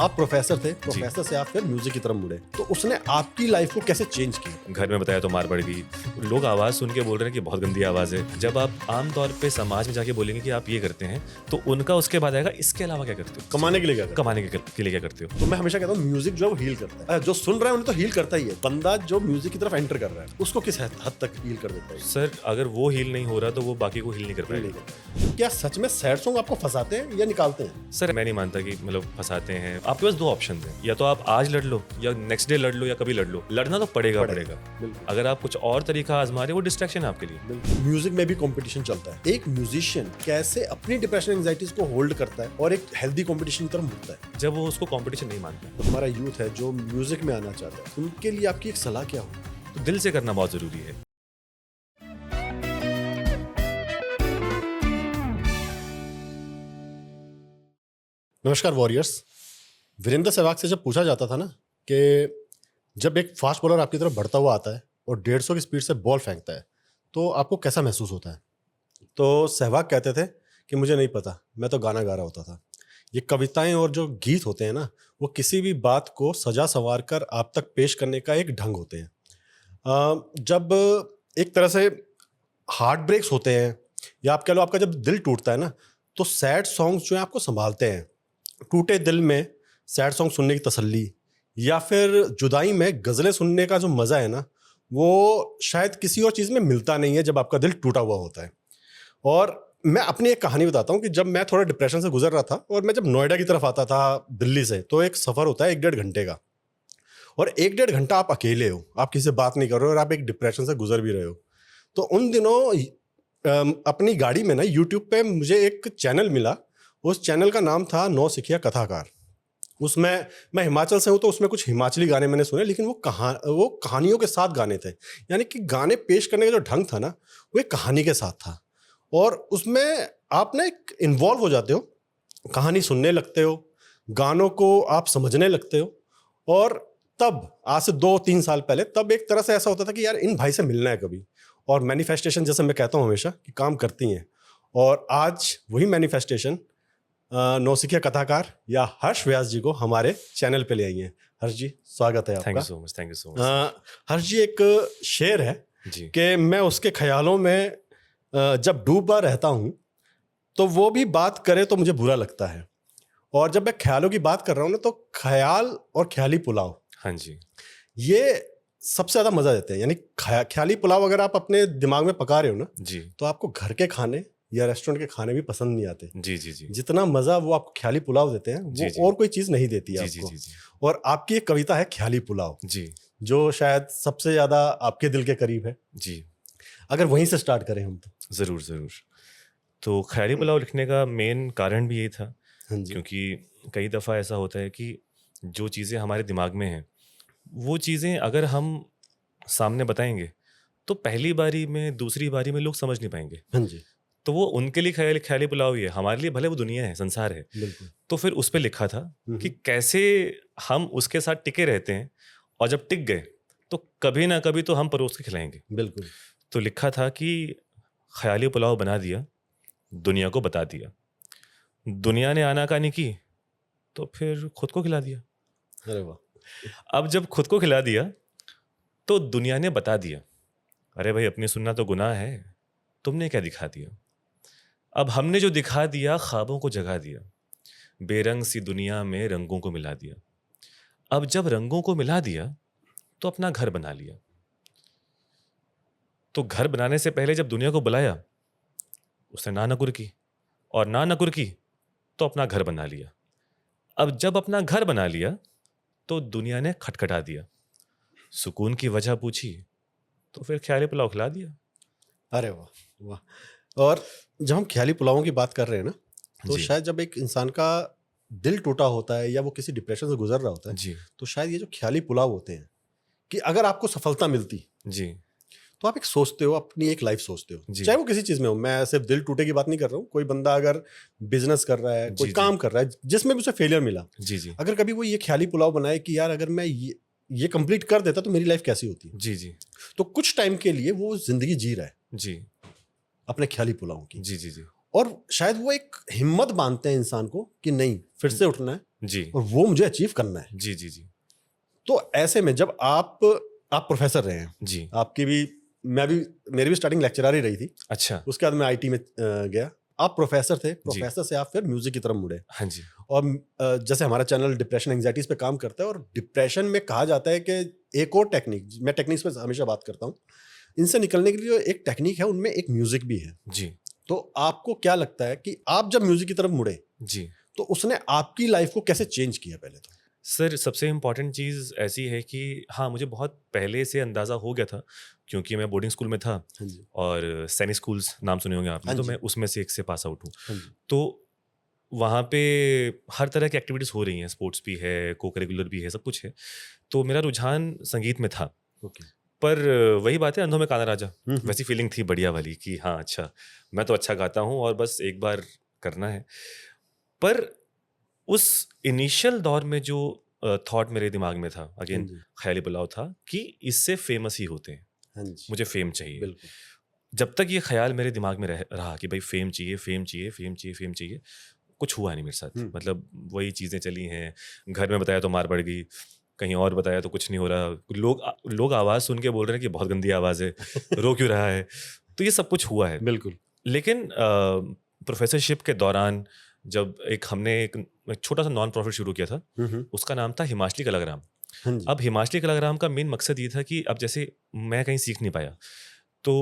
आप प्रोफेसर थे, प्रोफेसर से आप फिर म्यूजिक की तरफ मुड़े, तो उसने आपकी लाइफ को कैसे चेंज किया? घर में बताया तो मार पड़ गई। लोग आवाज़ सुन के बोल रहे हैं कि बहुत गंदी आवाज़ है। जब आप आम तौर पे समाज में जाके बोलेंगे कि आप ये करते हैं, तो उनका उसके बाद आएगा इसके अलावा क्या करते हो? कमाने के लिए क्या करते? कमाने के लिए क्या करते हो? तो मैं हमेशा कहता हूँ म्यूजिक जो है वो हील करता है। जो सुन रहा है उन्हें तो हील करता ही है। बंदा जो म्यूजिक की तरफ एंटर कर रहा है उसको किस हद तक हील कर देता है? सर, अगर वो हील नहीं हो रहा तो वो बाकी को हील नहीं कर हील नहीं पाएगा। करता है। क्या सच में सैड सॉन्ग आपको फंसाते हैं या निकालते हैं? सर, मैं नहीं मानता कि मतलब फंसाते हैं। आपके पास दो ऑप्शन हैं, या तो आप आज लड़ लो या नेक्स्ट डे लड़ लो या कभी लड़ लो। लड़ना तो पड़ेगा। बिल्कुल। अगर आप कुछ और तरीका आजमा रहे हो, वो डिस्ट्रैक्शन है आपके लिए। म्यूजिक में भी कंपटीशन चलता है। एक म्यूजिशियन कैसे अपनी डिप्रेशन एंजाइटीज को होल्ड करता है और एक हेल्दी कंपटीशन की तरफ मुड़ता है? जब वो उसको कंपटीशन नहीं मानता है, तो हमारा यूथ है जो म्यूजिक में आना चाहता है, उनके लिए आपकी एक सलाह क्या हो? तो दिल से करना बहुत जरूरी है। नमस्कार वॉरियर्स। वीरेंद्र सहवाग से जब पूछा जाता था ना कि जब एक फास्ट बॉलर आपकी तरफ बढ़ता हुआ आता है और 150 की स्पीड से बॉल फेंकता है तो आपको कैसा महसूस होता है, तो सहवाग कहते थे कि मुझे नहीं पता, मैं तो गाना गा रहा होता था। ये कविताएं और जो गीत होते हैं ना, वो किसी भी बात को सजा संवार कर आप तक पेश करने का एक ढंग होते हैं। जब एक तरह से हार्ट ब्रेक्स होते हैं या आप कह लो आपका जब दिल टूटता है ना, तो सैड सॉन्ग्स जो है आपको संभालते हैं। टूटे दिल में सैड सॉन्ग सुनने की तसल्ली या फिर जुदाई में गज़लें सुनने का जो मज़ा है ना, वो शायद किसी और चीज़ में मिलता नहीं है जब आपका दिल टूटा हुआ होता है। और मैं अपनी एक कहानी बताता हूँ कि जब मैं थोड़ा डिप्रेशन से गुजर रहा था और मैं जब नोएडा की तरफ आता था दिल्ली से, तो एक सफ़र होता है 1-1.5 घंटे का, और 1-1.5 घंटा आप अकेले हो, आप किसी से बात नहीं कर रहे हो और आप एक डिप्रेशन से गुजर भी रहे हो। तो उन दिनों अपनी गाड़ी में ना यूट्यूब पे मुझे एक चैनल मिला। उस चैनल का नाम था नौसिखिया कथाकार। उसमें, मैं हिमाचल से हूँ तो उसमें कुछ हिमाचली गाने मैंने सुने, लेकिन वो कहानियों के साथ गाने थे। यानी कि गाने पेश करने का जो ढंग था ना, वो एक कहानी के साथ था। और उसमें आप ना एक इन्वॉल्व हो जाते हो, कहानी सुनने लगते हो, गानों को आप समझने लगते हो। और तब आज से 2-3 साल पहले तब एक तरह से ऐसा होता था कि यार इन भाई से मिलना है कभी। और मैनिफेस्टेशन, जैसे मैं कहता हूँ हमेशा, कि काम करती हैं। और आज वही मैनिफेस्टेशन नौसिखिया कथाकार या हर्ष व्यास जी को हमारे चैनल पे ले आई हैं। हर्ष जी, स्वागत है आपका। Thank you so much. Harsh ji, एक शेर है जी। कि मैं उसके ख्यालों में जब डूबा रहता हूँ तो वो भी बात करे तो मुझे बुरा लगता है। और जब मैं ख्यालों की बात कर रहा हूँ ना, तो ख्याल और ख्याली पुलाव, हाँ जी। ये सबसे ज़्यादा मज़ा देते हैं। यानी ख्याली पुलाव अगर आप अपने दिमाग में पका रहे हो ना, जी तो आपको घर के खाने या रेस्टोरेंट के खाने भी पसंद नहीं आते। जी जी जी जितना मज़ा वो आपको ख्याली पुलाव देते हैं, जी, वो जी। और कोई चीज़ नहीं देती है जी जी आपको। जी जी और आपकी एक कविता है ख्याली पुलाव, जी जो शायद सबसे ज़्यादा आपके दिल के करीब है। जी। अगर वहीं से स्टार्ट करें हम तो। ज़रूर ज़रूर। तो ख्याली पुलाव लिखने का मेन कारण भी यही था, हाँ जी। क्योंकि कई दफ़ा ऐसा होता है कि जो चीज़ें हमारे दिमाग में हैं, वो चीज़ें अगर हम सामने बताएंगे तो पहली बारी में, दूसरी बारी में लोग समझ नहीं पाएंगे। हाँ जी, तो वो उनके लिए ख्याली पुलाव ही है, हमारे लिए भले वो दुनिया है, संसार है। बिल्कुल। तो फिर उस पे लिखा था कि कैसे हम उसके साथ टिके रहते हैं, और जब टिक गए तो कभी ना कभी तो हम परोस के खिलाएंगे। बिल्कुल। तो लिखा था कि ख्याली पुलाव बना दिया, दुनिया को बता दिया, दुनिया ने आनाकानी की तो फिर खुद को खिला दिया। अरे वाह। अब जब खुद को खिला दिया तो दुनिया ने बता दिया, अरे भाई अपनी सुनना तो गुनाह है, तुमने क्या दिखा दिया। अब हमने जो दिखा दिया, ख्वाबों को जगा दिया, बेरंग सी दुनिया में रंगों को मिला दिया। अब जब रंगों को मिला दिया तो अपना घर बना लिया। तो घर बनाने से पहले जब दुनिया को बुलाया, उसने ना नकुर की, और ना नकुर की तो अपना घर बना लिया। अब जब अपना घर बना लिया तो दुनिया ने खटखटा दिया, सुकून की वजह पूछी तो फिर ख्याली पुलाव खिला दिया। अरे वाह वाह। और जब हम ख्याली पुलावों की बात कर रहे हैं ना, तो जी। शायद जब एक इंसान का दिल टूटा होता है या वो किसी डिप्रेशन से गुजर रहा होता है, जी तो शायद ये जो ख्याली पुलाव होते हैं, कि अगर आपको सफलता मिलती जी तो आप एक सोचते हो, अपनी एक लाइफ सोचते हो, जी। चाहे वो किसी चीज़ में हो। मैं सिर्फ दिल टूटे की बात नहीं कर रहा हूँ। कोई बंदा अगर बिजनेस कर रहा है, कोई जी, जी। काम कर रहा है जिसमें भी उसे फेलियर मिला, जी जी अगर कभी वो ये ख्याली पुलाव बनाए कि यार अगर मैं ये कंप्लीट कर देता तो मेरी लाइफ कैसी होती, जी जी तो कुछ टाइम के लिए वो जिंदगी जी रहा है जी अपने ख्याली पुलाव की। जी जी जी और शायद वो एक हिम्मत बांधते हैं इंसान को कि नहीं, फिर से उठना है जी और वो मुझे अचीव करना है। जी जी जी तो ऐसे में जब आप प्रोफेसर रहे हैं, जी। आपकी भी, मेरी भी स्टार्टिंग लेक्चरर ही रही थी, अच्छा। उसके बाद मैं आईटी में गया। आप प्रोफेसर थे, जी। प्रोफेसर से आप फिर म्यूजिक की तरफ मुड़े। हाँ जी। और जैसे हमारा चैनल डिप्रेशन एंग्जाइटीज पे काम करता है, और डिप्रेशन में कहा जाता है कि एक और टेक्निक, मैं टेक्निक्स पे हमेशा बात करता हूँ, इनसे निकलने के लिए एक टेक्निक है, उनमें एक म्यूजिक भी है। जी तो आपको क्या लगता है कि आप जब म्यूजिक की तरफ मुड़े जी। तो उसने आपकी लाइफ को कैसे चेंज किया? पहले तो सर सबसे इम्पॉर्टेंट चीज़ ऐसी है कि हाँ, मुझे बहुत पहले से अंदाज़ा हो गया था, क्योंकि मैं बोर्डिंग स्कूल में था हाँ जी, और सैनिक स्कूल्स नाम सुने होंगे आपने, हाँ तो जी, मैं उसमें से एक से पास आउट हूँ। हाँ जी, तो वहाँ पे हर तरह की एक्टिविटीज़ हो रही हैं, स्पोर्ट्स भी है, को करिकुलर भी है, सब कुछ है। तो मेरा रुझान संगीत में था। ओके, पर वही बात है, अंधों में काना राजा, हम्म, वैसी फीलिंग थी बढ़िया वाली कि हाँ, अच्छा, मैं तो अच्छा गाता हूँ और बस एक बार करना है। पर उस इनिशियल दौर में जो थॉट मेरे दिमाग में था, हाँ अगेन जी, ख्याली पुलाव था कि इससे फेमस ही होते हैं, हाँ जी, मुझे फेम चाहिए। बिल्कुल, जब तक ये ख्याल मेरे दिमाग में रहा कि भाई फेम चाहिए, फेम चाहिए, फेम चाहिए, फेम चाहिए, कुछ हुआ नहीं मेरे साथ। हम्म, मतलब वही चीज़ें चली हैं, घर में बताया तो मार पड़ गई, कहीं और बताया तो कुछ नहीं हो रहा। लोग आवाज़ सुन के बोल रहे हैं कि बहुत गंदी आवाज़ है, रो क्यों रहा है? तो ये सब कुछ हुआ है। बिल्कुल, लेकिन प्रोफेसरशिप के दौरान जब एक छोटा सा नॉन प्रॉफिट शुरू किया था, उसका नाम था हिमाचली कलाग्राम। हाँ जी, अब हिमाचली कलाग्राम का मेन मकसद ये था कि अब जैसे मैं कहीं सीख नहीं पाया, तो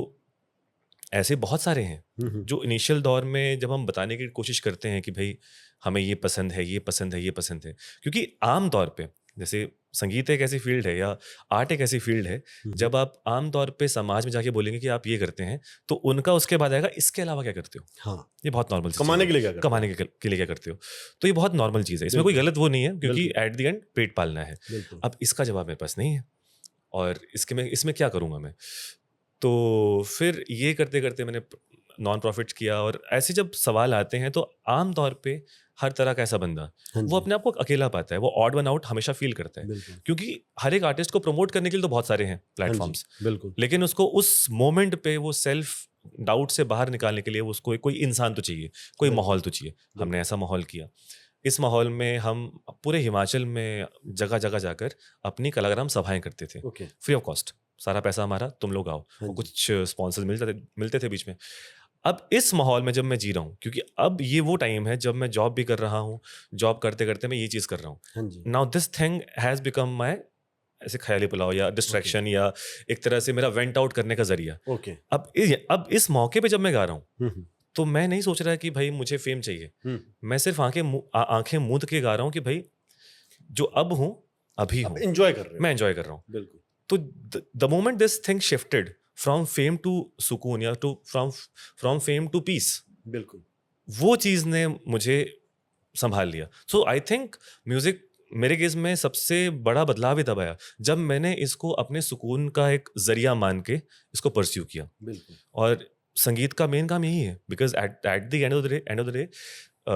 ऐसे बहुत सारे हैं हम्म, जो इनिशियल दौर में जब हम बताने की कोशिश करते हैं कि भाई हमें ये पसंद है, ये पसंद है, ये पसंद है, क्योंकि आम तौर पे जैसे संगीत एक ऐसी फील्ड है या आर्ट एक ऐसी फील्ड है, जब आप आम तौर पे समाज में जाके बोलेंगे कि आप ये करते हैं, तो उनका उसके बाद आएगा इसके अलावा क्या करते हो। हाँ, ये बहुत नॉर्मल सी चीज़ कमाने है। के लिए क्या करते हैं? कमाने के लिए क्या करते हो, तो ये बहुत नॉर्मल चीज़ है, इसमें कोई बिल्कुल, गलत वो नहीं है, क्योंकि बिल्कुल, एट द एंड पेट पालना है। बिल्कुल, अब इसका जवाब मेरे पास नहीं है, और इसमें क्या करूँगा मैं? तो फिर ये करते-करते मैंने नॉन प्रॉफ़िट्स किया, और ऐसे जब सवाल आते हैं तो आम तौर पे हर तरह का ऐसा बंदा, हाँ वो जी, अपने आप को अकेला पाता है, वो ऑड वन आउट हमेशा फ़ील करता है। बिल्कुल, क्योंकि हर एक आर्टिस्ट को प्रमोट करने के लिए तो बहुत सारे हैं हाँ जी, प्लेटफ़ॉर्म्स, बिल्कुल, लेकिन उसको उस मोमेंट पे वो सेल्फ डाउट से बाहर निकालने के लिए उसको कोई इंसान तो चाहिए, कोई बिल्कुल, माहौल तो चाहिए। हमने बिल्कुल, ऐसा माहौल किया। इस माहौल में हम पूरे हिमाचल में जगह-जगह जाकर अपनी कलाग्राम सभाएँ करते थे, ओके, फ्री ऑफ कॉस्ट। सारा पैसा हमारा, तुम लोग आओ, हाँ और जी, कुछ स्पॉन्सर्स मिलते थे बीच में। अब इस माहौल में जब मैं जी रहा हूँ, क्योंकि अब ये वो टाइम है जब मैं जॉब भी कर रहा हूँ, जॉब करते-करते मैं ये चीज़ कर रहा हूँ। हाँ जी, now this thing has become my ऐसे ख़याली पुलाव या ओके, डिस्ट्रैक्शन, या एक तरह से मेरा वेंट आउट करने का ज़रिया। ओके, अब इस मौके पे जब मैं गा रहा हूँ, हम्म, तो मैं नहीं सोच रहा कि भाई मुझे फ़ेम चाहिए। हम्म, मैं सिर्फ़ आँखें मूंद के गा रहा हूँ कि भाई जो अब हूँ, अभी आप हूँ। एंजॉय कर रहे हो, मैं एन्जॉय कर रहा हूँ। बिल्कुल, तो the moment this thing shifted from fame to सुकून, या फ्रॉम फेम टू पीस, बिल्कुल, वो चीज़ ने मुझे सँभाल लिया। सो आई थिंक म्यूज़िक मेरे केस में सबसे बड़ा बदलाव ही तब आया, जब मैंने इसको अपने सुकून का एक ज़रिया मान के इसको परस्यू किया। बिल्कुल, और संगीत का मेन काम यही है, because at at the end of the day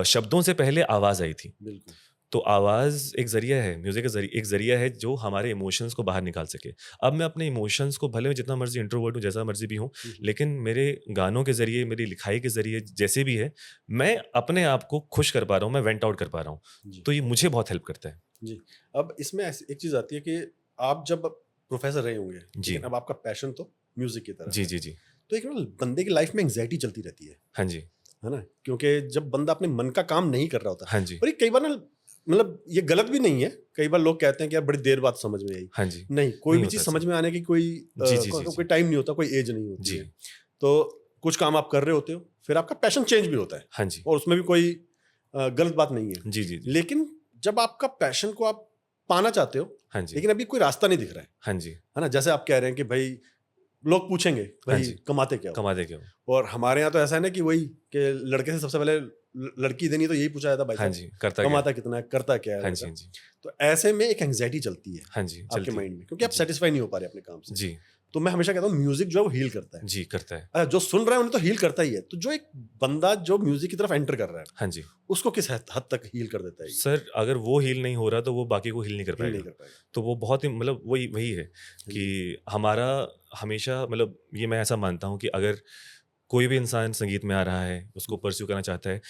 शब्दों से पहले आवाज़ आई थी। बिल्कुल, तो आवाज़ एक ज़रिया है, म्यूज़िक एक ज़रिया है जो हमारे इमोशंस को बाहर निकाल सके। अब मैं अपने इमोशंस को, भले मैं जितना मर्ज़ी इंट्रोवर्ट हूँ, जैसा मर्ज़ी भी हूँ, लेकिन मेरे गानों के ज़रिए, मेरी लिखाई के ज़रिए, जैसे भी है, मैं अपने आप को खुश कर पा रहा हूँ, मैं वेंट आउट कर पा रहा हूँ। जी, तो ये मुझे बहुत हेल्प करता है। जी। अब इसमें ऐसी एक चीज़ आती है कि आप जब प्रोफ़ेसर रहे होंगे, जी। लेकिन अब आपका पैशन तो म्यूज़िक की तरफ जी, है। जी, जी। तो एक ना बंदे की लाइफ़ में एंग्ज़ायटी चलती रहती हाँ जी। है ना? क्योंकि जब बंदा अपने मन का काम नहीं कर रहा होता, हाँ जी। और ये कई बार ना, मतलब ये गलत भी नहीं है, कई बार लोग कहते हैं कि यार बड़ी देर बाद समझ में आई। हाँ जी। नहीं, कोई नहीं भी होता चीज़ ऐसा। समझ में आने की कोई जी, जी, जी, कोई जी। टाइम नहीं होता, कोई एज नहीं होती जी। है। तो कुछ काम आप कर रहे होते हो, फिर आपका पैशन चेंज भी होता है, हाँ जी। और उसमें भी कोई गलत बात नहीं है। जी, जी, जी। लेकिन जब आपका पैशन को आप पाना चाहते हो, हाँ जी। लेकिन अभी कोई रास्ता नहीं दिख रहा हाँ जी। है ना? जैसे आप कह रहे हैं कि भाई लोग पूछेंगे, हाँ भाई जी। कमाते क्या हो? कमा दे क्यों? और हमारे यहाँ तो ऐसा है ना कि वही कि लड़के से सबसे पहले लड़की देनी, तो यही पूछा जाता है, भाई हाँ साहब जी। करता क्या है? कमाता कितना है, करता क्या है हाँ जी, लड़का? हाँ जी। तो ऐसे में एक एंग्जाइटी चलती है हाँ जी, आपके चलती है। माइंड में, क्योंकि आप जी। सेटिस्फाई नहीं हो पा रहे अपने काम से। जी। तो मैं हमेशा कहता हूँ म्यूजिक जो है वो हील करता है। जी, करता है। जो सुन रहा है उन्हें तो हील करता ही है, तो जो एक बंदा जो म्यूजिक की तरफ एंटर कर रहा है, हाँ जी। उसको किस हद तक हील कर देता है? सर अगर वो हील नहीं हो रहा तो वो बाकी को हील नहीं कर हील नहीं पाएगा। कर पाएगा। तो वो बहुत ही मतलब वही वही है हाँ कि जी, हमारा हमेशा मतलब ये मैं ऐसा मानता हूँ कि अगर कोई भी इंसान संगीत में आ रहा है, उसको परस्यू करना चाहता है,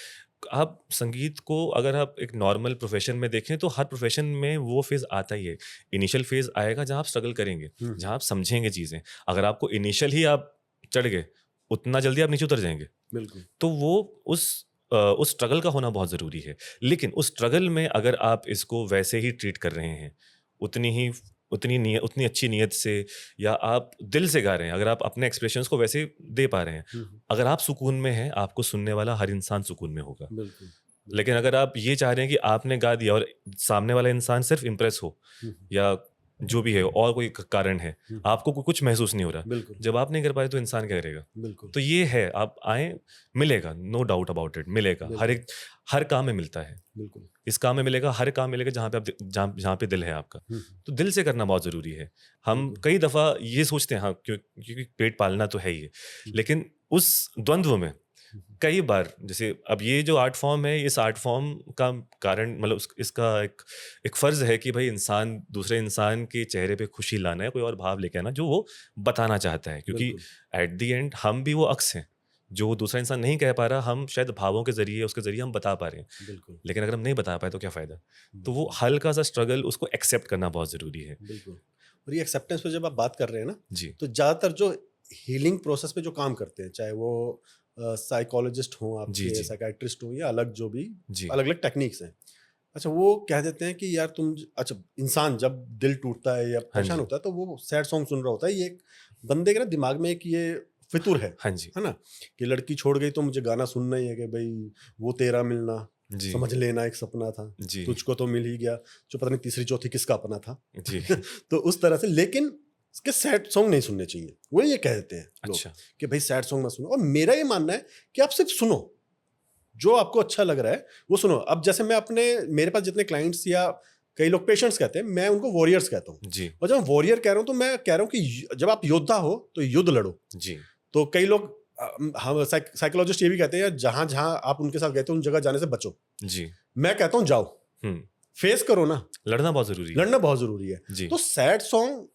आप संगीत को अगर आप एक नॉर्मल प्रोफेशन में देखें तो हर प्रोफेशन में वो फेज़ आता ही है। इनिशियल फेज़ आएगा जहाँ आप स्ट्रगल करेंगे, जहाँ आप समझेंगे चीज़ें। अगर आपको इनिशियल ही आप चढ़ गए, उतना जल्दी आप नीचे उतर जाएँगे। बिल्कुल। तो वो उस स्ट्रगल का होना बहुत ज़रूरी है। लेकिन उस स्ट्रगल में अगर आप इसको वैसे ही ट्रीट कर रहे हैं, उतनी अच्छी नीयत से, या आप दिल से गा रहे हैं, अगर आप अपने एक्सप्रेशंस को वैसे दे पा रहे हैं, अगर आप सुकून में हैं, आपको सुनने वाला हर इंसान सुकून में होगा। बिल्कुल। लेकिन अगर आप ये चाह रहे हैं कि आपने गा दिया और सामने वाला इंसान सिर्फ इम्प्रेस हो, या जो भी है और कोई कारण है, आपको कुछ महसूस नहीं हो रहा, बिल्कुल। जब आप नहीं कर पाए तो इंसान क्या करेगा? बिल्कुल। तो ये है, आप आए, मिलेगा, नो डाउट अबाउट इट, मिलेगा। हर काम में मिलता है। बिल्कुल। इस काम में मिलेगा, हर काम मिलेगा जहाँ पे आप जहाँ पे दिल है आपका। तो दिल से करना बहुत ज़रूरी है। हम कई दफ़ा ये सोचते हैं, हाँ, क्योंकि पेट पालना तो है ही है, लेकिन उस द्वंद्व में कई बार, जैसे अब ये जो आर्ट फॉर्म है, इस आर्ट फॉर्म का कारण, मतलब इसका एक फ़र्ज़ है कि भाई इंसान दूसरे इंसान के चेहरे पे खुशी लाना है, कोई और भाव लेके आना जो वो बताना चाहता है, क्योंकि एट द एंड हम भी वो अक्स हैं जो वो दूसरा इंसान नहीं कह पा रहा, हम शायद भावों के ज़रिए, उसके ज़रिए हम बता पा रहे हैं। बिल्कुल। लेकिन अगर हम नहीं बता पाए तो क्या फ़ायदा? तो वो हल्का सा स्ट्रगल, उसको एक्सेप्ट करना बहुत ज़रूरी है। बिल्कुल। और ये एक्सेप्टेंस पे जब आप बात कर रहे हैं ना, जी, तो ज़्यादातर जो हीलिंग प्रोसेस में जो काम करते हैं, चाहे वो साइकोलॉजिस्ट हों जी, आपके, जी, साइकियाट्रिस्ट हों, या अलग जो भी जी, अलग-अलग टेक्निक्स हैं। अच्छा, वो कह देते हैं कि यार तुम अच्छा, इंसान जब दिल टूटता है या हाँ परेशान जी, होता है तो वो सैड सॉन्ग सुन रहा होता है। ये एक बंदे के ना दिमाग में एक ये फितूर हाँ जी, है ना? कि लड़की छोड़ गई तो मुझे गाना सुनना ही है कि भई वो तेरा मिलना, जी, समझ लेना एक सपना था, जी, तुझको तो मिल ही गया, जो पता नहीं तीसरी चौथी किसका अपना था। जी, तो उस तरह से, लेकिन इसके सैड सॉन्ग नहीं सुनने चाहिए। वो ये कह देते हैं लोग अच्छा, कि भाई सैड सॉन्ग मत सुनो। और मेरा ये मानना है कि आप सिर्फ सुनो, जो आपको अच्छा लग रहा है वो सुनो। अब जैसे मैं मेरे पास जितने क्लाइंट्स या कई लोग पेशेंट्स कहते हैं, मैं उनको वॉरियर्स कहता हूँ। जी, और जब मैं वॉरियर कह रहा हूँ तो मैं कह रहा हूँ कि जब आप योद्धा हो तो युद्ध लड़ो। जी, तो कई लोग हम साइकोलॉजिस्ट ये भी कहते हैं यार, जहां जहां आप उनके साथ गए थे उन जगह जाने से बचो। जी, मैं कहता हूँ जाओ, हुँ, फेस करो ना, लड़ना बहुत ज़रूरी है। लड़ना बहुत जरूरी है। जी, तो सैड सॉन्ग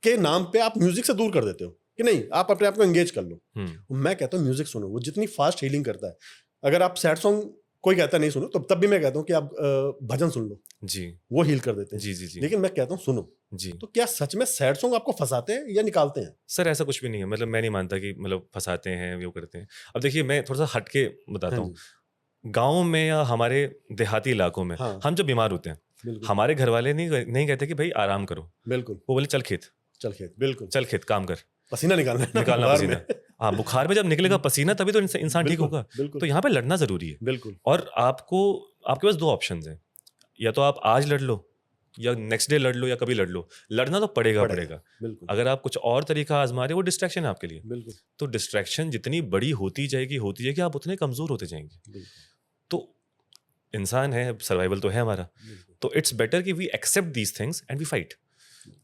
के नाम पे आप म्यूजिक से दूर कर देते हो कि नहीं, आप अपने आप को एंगेज कर लो। हुँ, मैं कहता हूँ म्यूजिक सुनो, वो जितनी फास्ट हीलिंग करता है। अगर आप सैड सॉन्ग, कोई कहता नहीं सुनो, तो तब भी मैं कहता हूँ कि आप भजन सुन लो, जी, वो हील कर देते हैं। जी, जी, जी, लेकिन मैं कहता हूँ सुनो। जी। तो क्या सच में सैड सॉन्ग आपको फंसाते हैं या निकालते हैं? सर ऐसा कुछ भी नहीं है, मतलब मैं नहीं मानता कि मतलब फँसाते हैं, वो करते हैं। अब देखिए, मैं थोड़ा-सा हट के बताता हाँ हूँ। जी। गाँव में या हमारे देहाती इलाकों में हाँ, हम जब बीमार होते हैं, बिल्कुल। हमारे घरवाले नहीं कहते कि भई आराम करो। बिल्कुल। वो बोले चल खेत, चल खेत, बिल्कुल। चल खेत काम कर, पसीना निकालना है ना निकालना बुखार पसीना। में। हाँ, बुखार में जब निकलेगा पसीना तभी तो इंसान ठीक बिल्कुल, होगा। बिल्कुल, तो यहाँ पे लड़ना ज़रूरी है। बिल्कुल, और आपके पास 2 ऑप्शंस हैं, या तो आप आज लड़ लो, या नेक्स्ट डे लड़ लो, या कभी लड़ लो। लड़ना तो पड़ेगा। पड़ेगा। बिल्कुल, अगर आप कुछ और तरीका आज़मा रहे हो, वो डिस्ट्रैक्शन है आपके लिए। बिल्कुल, तो डिस्ट्रैक्शन जितनी बड़ी होती जाएगी, आप उतने कमज़ोर होते जाएँगे। बिल्कुल, तो इंसान है, सर्वाइवल तो है हमारा। बिल्कुल। तो इट्स बेटर कि we accept these things and we fight.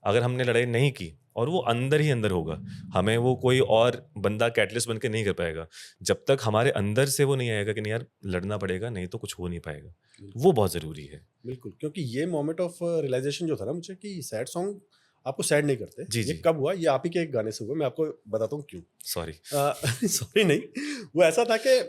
अगर हमने लड़ाई नहीं की, और वो अंदर ही अंदर होगा, हमें वो कोई और बंदा कैटलिस्ट बन के नहीं कर पाएगा, जब तक हमारे अंदर से वो नहीं आएगा कि नहीं यार लड़ना पड़ेगा, नहीं तो कुछ हो नहीं पाएगा। वो बहुत ज़रूरी है। बिल्कुल, क्योंकि ये मोमेंट ऑफ रियलाइजेशन जो था ना मुझे, कि सैड सॉन्ग आपको सैड नहीं करते। जी, ये जी। कब हुआ? ये आप ही के एक गाने से हुआ। मैं आपको बताता हूँ क्यों। सॉरी। सॉरी नहीं, वो ऐसा था कि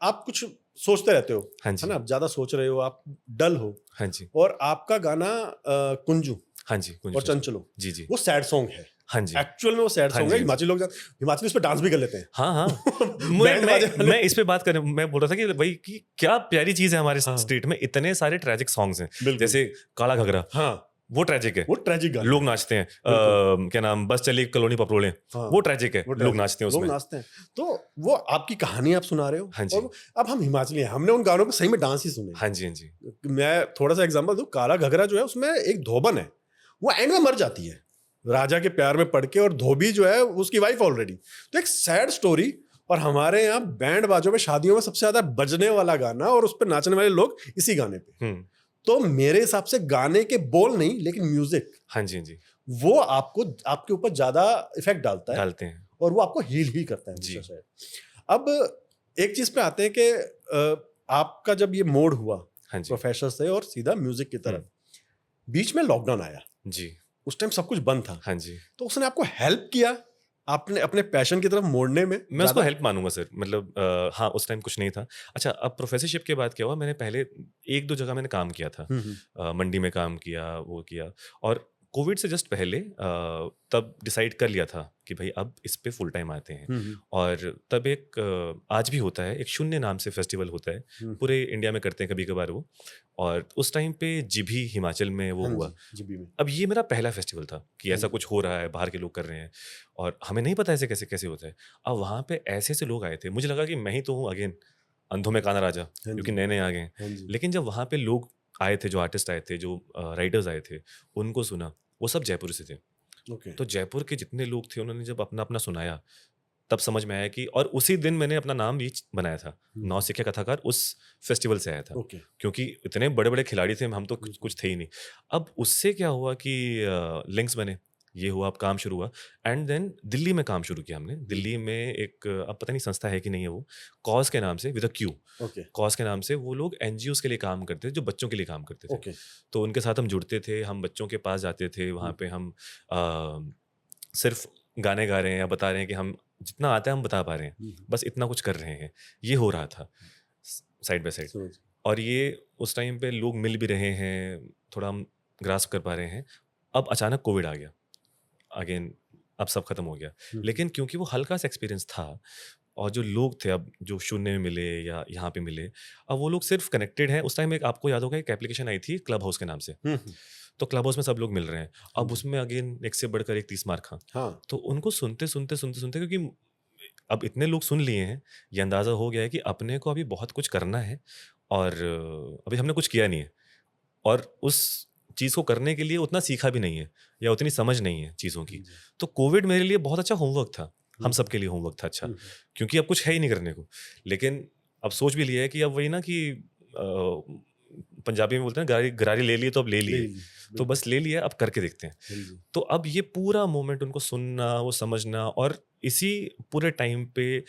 आप कुछ सोचते रहते हो, हाँ है जी, ना? आप ज़्यादा सोच रहे हो, आप डल हो, हाँ जी, और आपका गाना कुंजू हाँ जी, और चंचलो, जी, जी, वो सैड सॉन्ग है। हाँ जी, एक्चुअल में वो सैड हाँ सॉन्ग जी, है। हाँ जी। हिमाचली लोग हिमाचली इस पे डांस भी कर लेते हैं। हाँ, हाँ। बैंड बाजे वाले। मैं इस पे बात करने मैं बोल रहा था कि भाई कि क्या प्यारी चीज़ है हमारे हाँ। स्टेट में, इतने सारे ट्रेजिक सॉन्ग्स हैं। बिल्कुल। जैसे काला घाघरा, हाँ, वो ट्रेजिक है। वो ट्रेजिक गाना लोग है। नाचते हैं। बिल्कुल। क्या नाम, बस चली कलोनी पपरोले, हाँ, वो ट्रेजिक है, वो लोग tragic, नाचते हैं लोग उसमें। नाचते हैं। तो वो आपकी कहानी आप सुना रहे हो, हाँ जी, और अब हम हिमाचली हैं, हमने उन गानों पे सही में डांस ही सुने। हाँ जी, हाँ जी, मैं थोड़ा सा एग्जांपल दूं, काला घघरा जो है उसमें एक धोबन है, वो एंड में मर जाती है राजा के प्यार में पड़ के, और धोबी जो है उसकी वाइफ ऑलरेडी। तो एक सैड स्टोरी, और हमारे यहाँ बैंड बाजों में शादियों में सबसे ज्यादा बजने वाला गाना और उस पर नाचने वाले लोग इसी गाने पे। तो मेरे हिसाब से गाने के बोल नहीं, लेकिन म्यूजिक, हाँ जी, हाँ जी, वो आपके ऊपर ज्यादा इफेक्ट डालता है, डालते हैं। और वो आपको हील ही करता है जी। हमेशा शायद। अब एक चीज पे आते हैं कि आपका जब ये मोड हुआ हाँ जी, प्रोफेशनल से और सीधा म्यूजिक की तरफ, बीच में लॉकडाउन आया, जी, उस टाइम सब कुछ बंद था, हाँ जी। तो उसने आपको हेल्प किया आपने अपने पैशन की तरफ मोड़ने में मैं उसको ज़्यादा हेल्प मानूंगा सर, मतलब हाँ उस टाइम कुछ नहीं था। अच्छा, अब प्रोफेसरशिप के बाद क्या हुआ, मैंने पहले एक दो जगह मैंने काम किया था। हुँ, हुँ, मंडी में काम किया, वो किया। और कोविड से जस्ट पहले तब डिसाइड कर लिया था कि भाई अब इस पे फुल टाइम आते हैं। हुँ, हुँ, और तब एक आज भी होता है, एक शून्य नाम से फेस्टिवल होता है, हुँ। पूरे इंडिया में करते हैं कभी कभार वो। और उस टाइम पे जीभी हिमाचल में वो हाँ हुआ। जी, जीबी में। अब ये मेरा पहला फेस्टिवल था कि हाँ ऐसा जी। कुछ हो रहा है, बाहर के लोग कर रहे हैं और हमें नहीं पता ऐसे कैसे कैसे होता है। अब वहाँ पे ऐसे ऐसे लोग आए थे, मुझे लगा कि मैं ही तो हूँ अगेन, अंधों में काना राजा, हाँ क्योंकि जी, नए नए आ गए हैं। हाँ जी। लेकिन जब वहाँ पे लोग आए थे, जो आर्टिस्ट आए थे, जो राइटर्स आए थे, उनको सुना, वो सब जयपुर से थे। ओके। तो जयपुर के जितने लोग थे उन्होंने जब अपना अपना सुनाया, तब समझ में आया कि, और उसी दिन मैंने अपना नाम भी बनाया था, हुँ, नौसिखिया कथाकार उस फेस्टिवल से आया था। ओके। क्योंकि इतने बड़े बड़े खिलाड़ी थे, हम तो कुछ बिल्कुल। कुछ थे ही नहीं। अब उससे क्या हुआ कि लिंक्स बने, ये हुआ, अब काम शुरू हुआ। एंड देन दिल्ली में काम शुरू किया हमने। हुँ, दिल्ली में एक अब पता नहीं संस्था है कि नहीं है, वो कॉज के नाम से, with a Q, okay, cause के नाम से वो लोग एनजीओ के लिए काम करते थे, जो बच्चों के लिए काम करते थे। ओके। तो उनके साथ हम जुड़ते थे, हम बच्चों के पास जाते थे, हुँ, वहाँ पे हम सिर्फ गाने गा रहे हैं या बता रहे हैं कि हम जितना आता है हम बता पा रहे हैं, हुँ, हुँ। बस इतना कुछ कर रहे हैं, ये हो रहा था साइड बाय साइड। समझ और ये उस टाइम पे लोग मिल भी रहे हैं, थोड़ा हम ग्रास्प कर पा रहे हैं। अब अचानक कोविड आ गया अगेन, अब सब खत्म हो गया। हुँ, लेकिन क्योंकि वो हल्का सा एक्सपीरियंस था, और जो लोग थे अब जो शून्य में मिले या यहाँ पे मिले, अब वो लोग सिर्फ कनेक्टेड हैं। उस टाइम एक आपको याद होगा एक एप्लीकेशन आई थी क्लब हाउस के नाम से, हुँ, हुँ। तो क्लब हाउस में सब लोग मिल रहे हैं। हाँ अब जी। उसमें अगेन एक से बढ़कर एक 30 मार खा। हाँ, तो उनको सुनते सुनते सुनते सुनते, क्योंकि अब इतने लोग सुन लिए हैं, ये अंदाजा हो गया है कि अपने को अभी बहुत कुछ करना है, और अभी हमने कुछ किया नहीं है, और उस चीज़ को करने के लिए उतना सीखा भी नहीं है, या उतनी समझ नहीं है चीज़ों हाँ की। जी। तो कोविड मेरे लिए बहुत अच्छा होमवर्क था, हुँ, हम हुँ, सबके लिए होमवर्क था अच्छा, हुँ, हुँ। क्योंकि अब कुछ है ही नहीं करने को। लेकिन अब सोच भी लिया है कि अब वही ना कि पंजाबी में बोलते हैं गरारी गरारी ले लिए तो अब ले ले लिए, ली, तो बिल्कुल। बस ले लिया, अब करके देखते हैं। हाँ जी। तो अब ये पूरा मोमेंट उनको सुनना, वो समझना, और इसी पूरे टाइम पे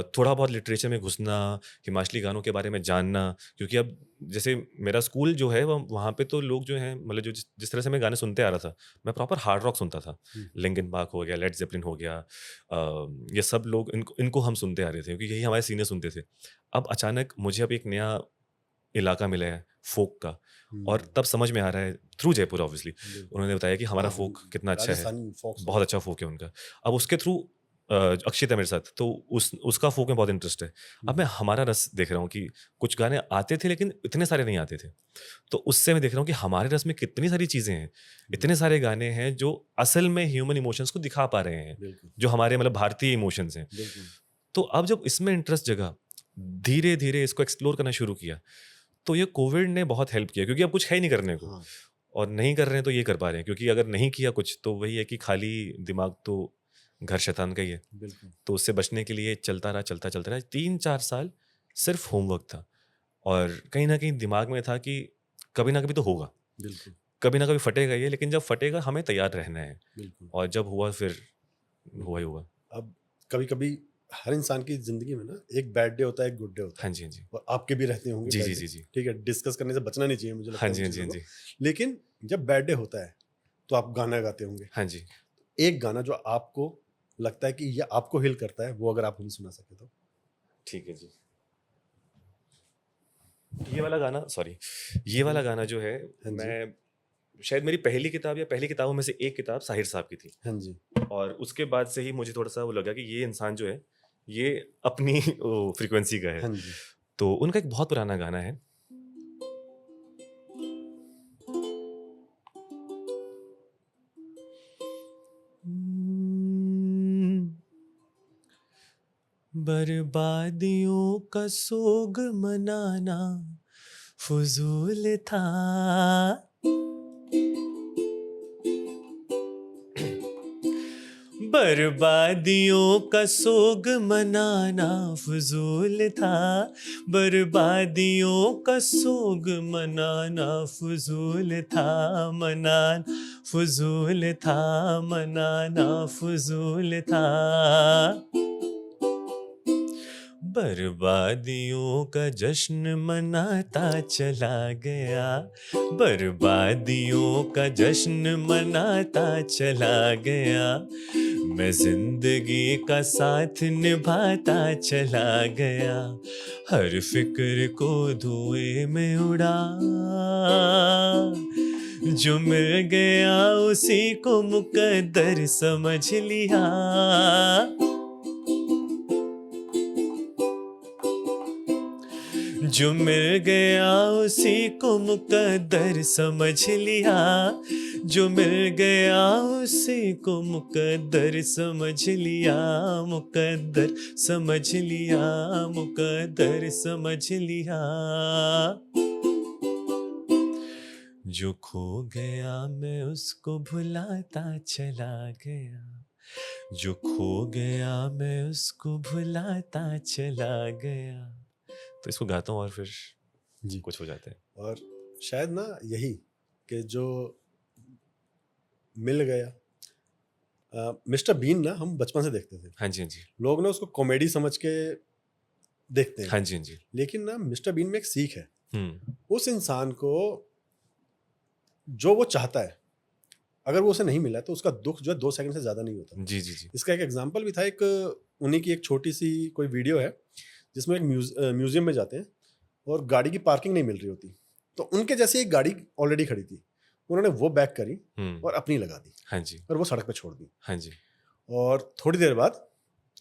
थोड़ा बहुत लिटरेचर में घुसना, हिमाचली गानों के बारे में जानना, क्योंकि अब जैसे मेरा स्कूल जो है वहाँ पे तो लोग जो हैं, मतलब जो जिस तरह से मैं गाने सुनते आ रहा था, मैं प्रॉपर हार्ड रॉक सुनता था। हुँ, लिंकिन पार्क हो गया, लेड जेपलिन हो गया, ये सब लोग, इनको इनको हम सुनते आ रहे थे, क्योंकि यही हमारे सीनियर सुनते थे। अब अचानक मुझे अब एक नया इलाका मिला है फोक का, हुँ, और तब समझ में आ रहा है थ्रू जयपुर ऑब्वियसली। बिल्कुल। उन्होंने बताया कि हमारा हाँ, फोक कितना अच्छा है, राजस्थानी फ़ोक बहुत सॉन्ग। अच्छा फोक है उनका। अब उसके थ्रू अक्षित है मेरे साथ, तो उसका फोक में बहुत इंटरेस्ट है। हुँ, अब मैं हमारा रस देख रहा हूँ कि कुछ गाने आते थे लेकिन इतने सारे नहीं आते थे। तो उससे मैं देख रहा हूँ कि हमारे रस में कितनी सारी चीज़ें हैं, हुँ, इतने सारे गाने हैं जो असल में ह्यूमन इमोशंस को दिखा पा रहे हैं, बिल्कुल, जो हमारे मतलब भारतीय इमोशंस हैं। बिल्कुल। तो अब जब इसमें इंटरेस्ट जगा, धीरे धीरे इसको एक्सप्लोर करना शुरू किया, तो ये कोविड ने बहुत हेल्प किया, क्योंकि अब कुछ है ही नहीं करने को, हाँ, और नहीं कर रहे हैं तो ये कर पा रहे हैं, क्योंकि अगर नहीं किया कुछ तो वही है कि खाली दिमाग तो घर शैतान का ही है। बिल्कुल, तो उससे बचने के लिए चलता रहा, चलता चलता रहा, 3-4 साल सिर्फ होमवर्क था, और कहीं ना कहीं दिमाग में था कि कभी ना कभी तो होगा, बिल्कुल, कभी ना कभी फटेगा ये, लेकिन जब फटेगा हमें तैयार रहना है। बिल्कुल। और जब हुआ फिर हुआ बिल्कुल। ही हुआ। अब कभी-कभी हर इंसान की ज़िंदगी में ना एक बैड डे होता है, एक गुड डे होता है हाँ जी, हाँ जी। और आपके भी रहते होंगे जी, बैड जी, डे, जी, जी। ठीक है? डिस्कस करने से बचना नहीं चाहिए मुझे हाँ लगता है जी, उन हाँ जी, चीज़ों हाँ को। जी। लेकिन जब बैड डे होता है, तो आप गाना गाते होंगे। हाँ जी। एक गाना जो आपको लगता है कि ये आपको हील करता है, वो अगर आप हमें सुना सकें तो? ठीक है जी। ये वाला गाना, सॉरी, ये वाला गाना जो है, हाँ जी, मैं शायद मेरी पहली किताब या पहली किताबों में से एक किताब साहिर साहब की थी, हाँ जी। और उसके बाद से ही मुझे थोड़ा-सा वो लगा कि ये इंसान जो है, ये अपनी वो फ्रीक्वेंसी का है। हाँ जी। तो उनका एक बहुत पुराना गाना है। बर्बादियों का सोग मनाना फुजूल था। बर्बादियों का सोग मनाना फजूल था। बर्बादियों का सोग मनाना फजूल था। मनाना फजूल था, मनाना फजूल था। बर्बादियों का जश्न मनाता चला गया, बर्बादियों का जश्न मनाता चला गया, मैं जिंदगी का साथ निभाता चला गया, हर फिक्र को धुएं में उड़ा, जो मिल गया उसी को मुकद्दर समझ लिया। जो मिल गया उसी को मुकद्दर समझ लिया, जो मिल गया उसी को मुकद्दर समझ लिया, मुकद्दर समझ लिया, मुकद्दर समझ लिया। जो खो गया मैं उसको भुलाता चला गया, जो खो गया मैं उसको भुलाता चला गया। तो इसको गाता हूँ और फिर जी। कुछ हो जाता है। और शायद ना यही कि जो मिल गया, मिस्टर बीन ना हम बचपन से देखते थे, हाँ जी, हाँ जी, लोग ना उसको कॉमेडी समझ के देखते हैं, हाँ जी, हाँ जी। लेकिन ना मिस्टर बीन में एक सीख है, हम्म, उस इंसान को जो वो चाहता है अगर वो उसे नहीं मिला तो उसका दुख जो है 2 सेकंड से ज्यादा नहीं होता। जी जी जी। इसका एक एग्जांपल भी था, एक उन्हीं की एक छोटी सी कोई वीडियो है जिसमें एक म्यूजियम में जाते हैं और गाड़ी की पार्किंग नहीं मिल रही होती, तो उनके जैसे एक गाड़ी ऑलरेडी खड़ी थी, उन्होंने वो बैक करी और अपनी लगा दी हाँ जी, और वो सड़क पे छोड़ दी। हाँ जी। और थोड़ी देर बाद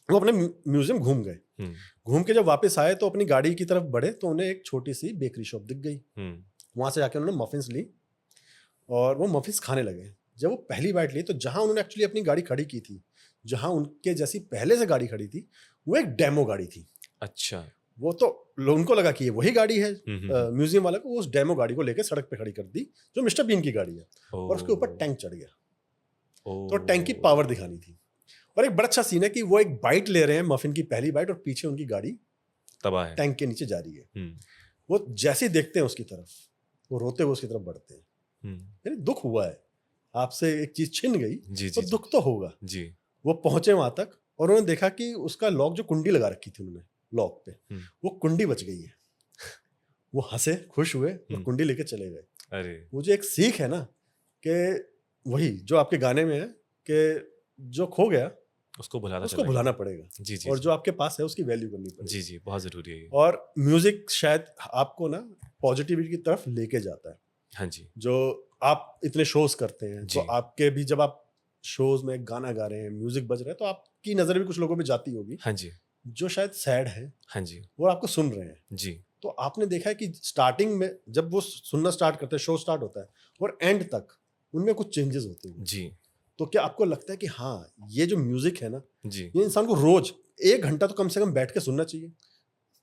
वो अपने म्यूजियम घूम गए, घूम के जब वापस आए तो अपनी गाड़ी की तरफ बढ़े तो उन्हें एक छोटी सी बेकरी शॉप दिख गई, वहां से जाके उन्होंने मफिन्स ली और वो मफिन्स खाने लगे। जब वो पहली बाइट ली तो जहां उन्होंने एक्चुअली अपनी गाड़ी खड़ी की थी, जहां उनके जैसी पहले से गाड़ी खड़ी थी, वो एक डेमो गाड़ी थी। अच्छा। वो तो उनको लगा कि ये वही गाड़ी है, म्यूजियम वाला को वो उस डेमो गाड़ी को लेकर सड़क पे खड़ी कर दी जो मिस्टर बीन की गाड़ी है, और उसके ऊपर टैंक चढ़ गया। तो टैंक की पावर दिखानी थी। और एक बड़ा अच्छा सीन है कि वो एक बाइट ले रहे हैं, मफिन की पहली बाइट, और पीछे उनकी गाड़ी तबाह है, टैंक के नीचे जा रही है। वो जैसे ही देखते हैं उसकी तरफ, वो रोते हुए उसकी तरफ बढ़ते हैं। यानी दुख हुआ है, आपसे एक चीज छिन गई जी तो जी दुख तो होगा जी। वो पहुंचे वहां तक और उन्होंने देखा कि उसका लॉक, जो कुंडी लगा रखी थी उन्होंने लॉक पे, वो कुंडी बच गई है। वो हंसे, खुश हुए और कुंडी लेके चले गए। अरे मुझे एक सीख है ना कि वही जो आपके गाने में है कि जो खो गया उसको भुलाना उसको भुलाना पड़ेगा, जी जी, और जो आपके पास है उसकी वैल्यू करनी पड़ेगी। जी जी, बहुत जरूरी है ये। और म्यूजिक शायद आपको ना पॉजिटिविटी की तरफ लेके जाता है। हाँ जी, जो आप इतने शोज करते हैं जी। तो आपके भी जब आप शोज में गाना गा रहे हैं, म्यूजिक बज रहा है, तो आपकी नजर भी कुछ लोगों पे जाती होगी हाँ जी, जो शायद सैड है, हाँ जी, वो आपको सुन रहे हैं। जी तो आपने देखा है कि स्टार्टिंग में जब वो सुनना स्टार्ट करते हैं, शो स्टार्ट होता है, और एंड तक उनमें कुछ चेंजेस होते हैं। जी तो क्या आपको लगता है कि हाँ, ये जो म्यूजिक है ना, जी, ये इंसान को रोज 1 घंटा तो कम से कम बैठ के सुनना चाहिए?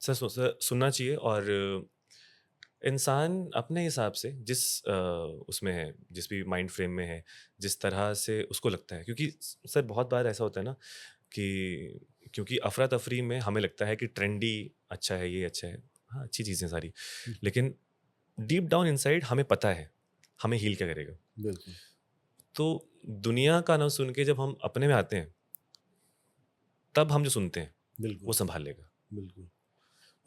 सर सुनना चाहिए। और इंसान अपने हिसाब से जिस उसमें है, जिस भी माइंड फ्रेम में है, जिस तरह से उसको लगता है, क्योंकि सर बहुत बार ऐसा होता है ना कि क्योंकि अफरा तफरी में हमें लगता है कि ट्रेंडी अच्छा है, ये अच्छा है, हाँ अच्छी चीज़ें सारी, लेकिन डीप डाउन इनसाइड हमें पता है हमें हील क्या करेगा। बिल्कुल। तो दुनिया का ना सुन के जब हम अपने में आते हैं, तब हम जो सुनते हैं वो बिल्कुल संभाल लेगा। बिल्कुल।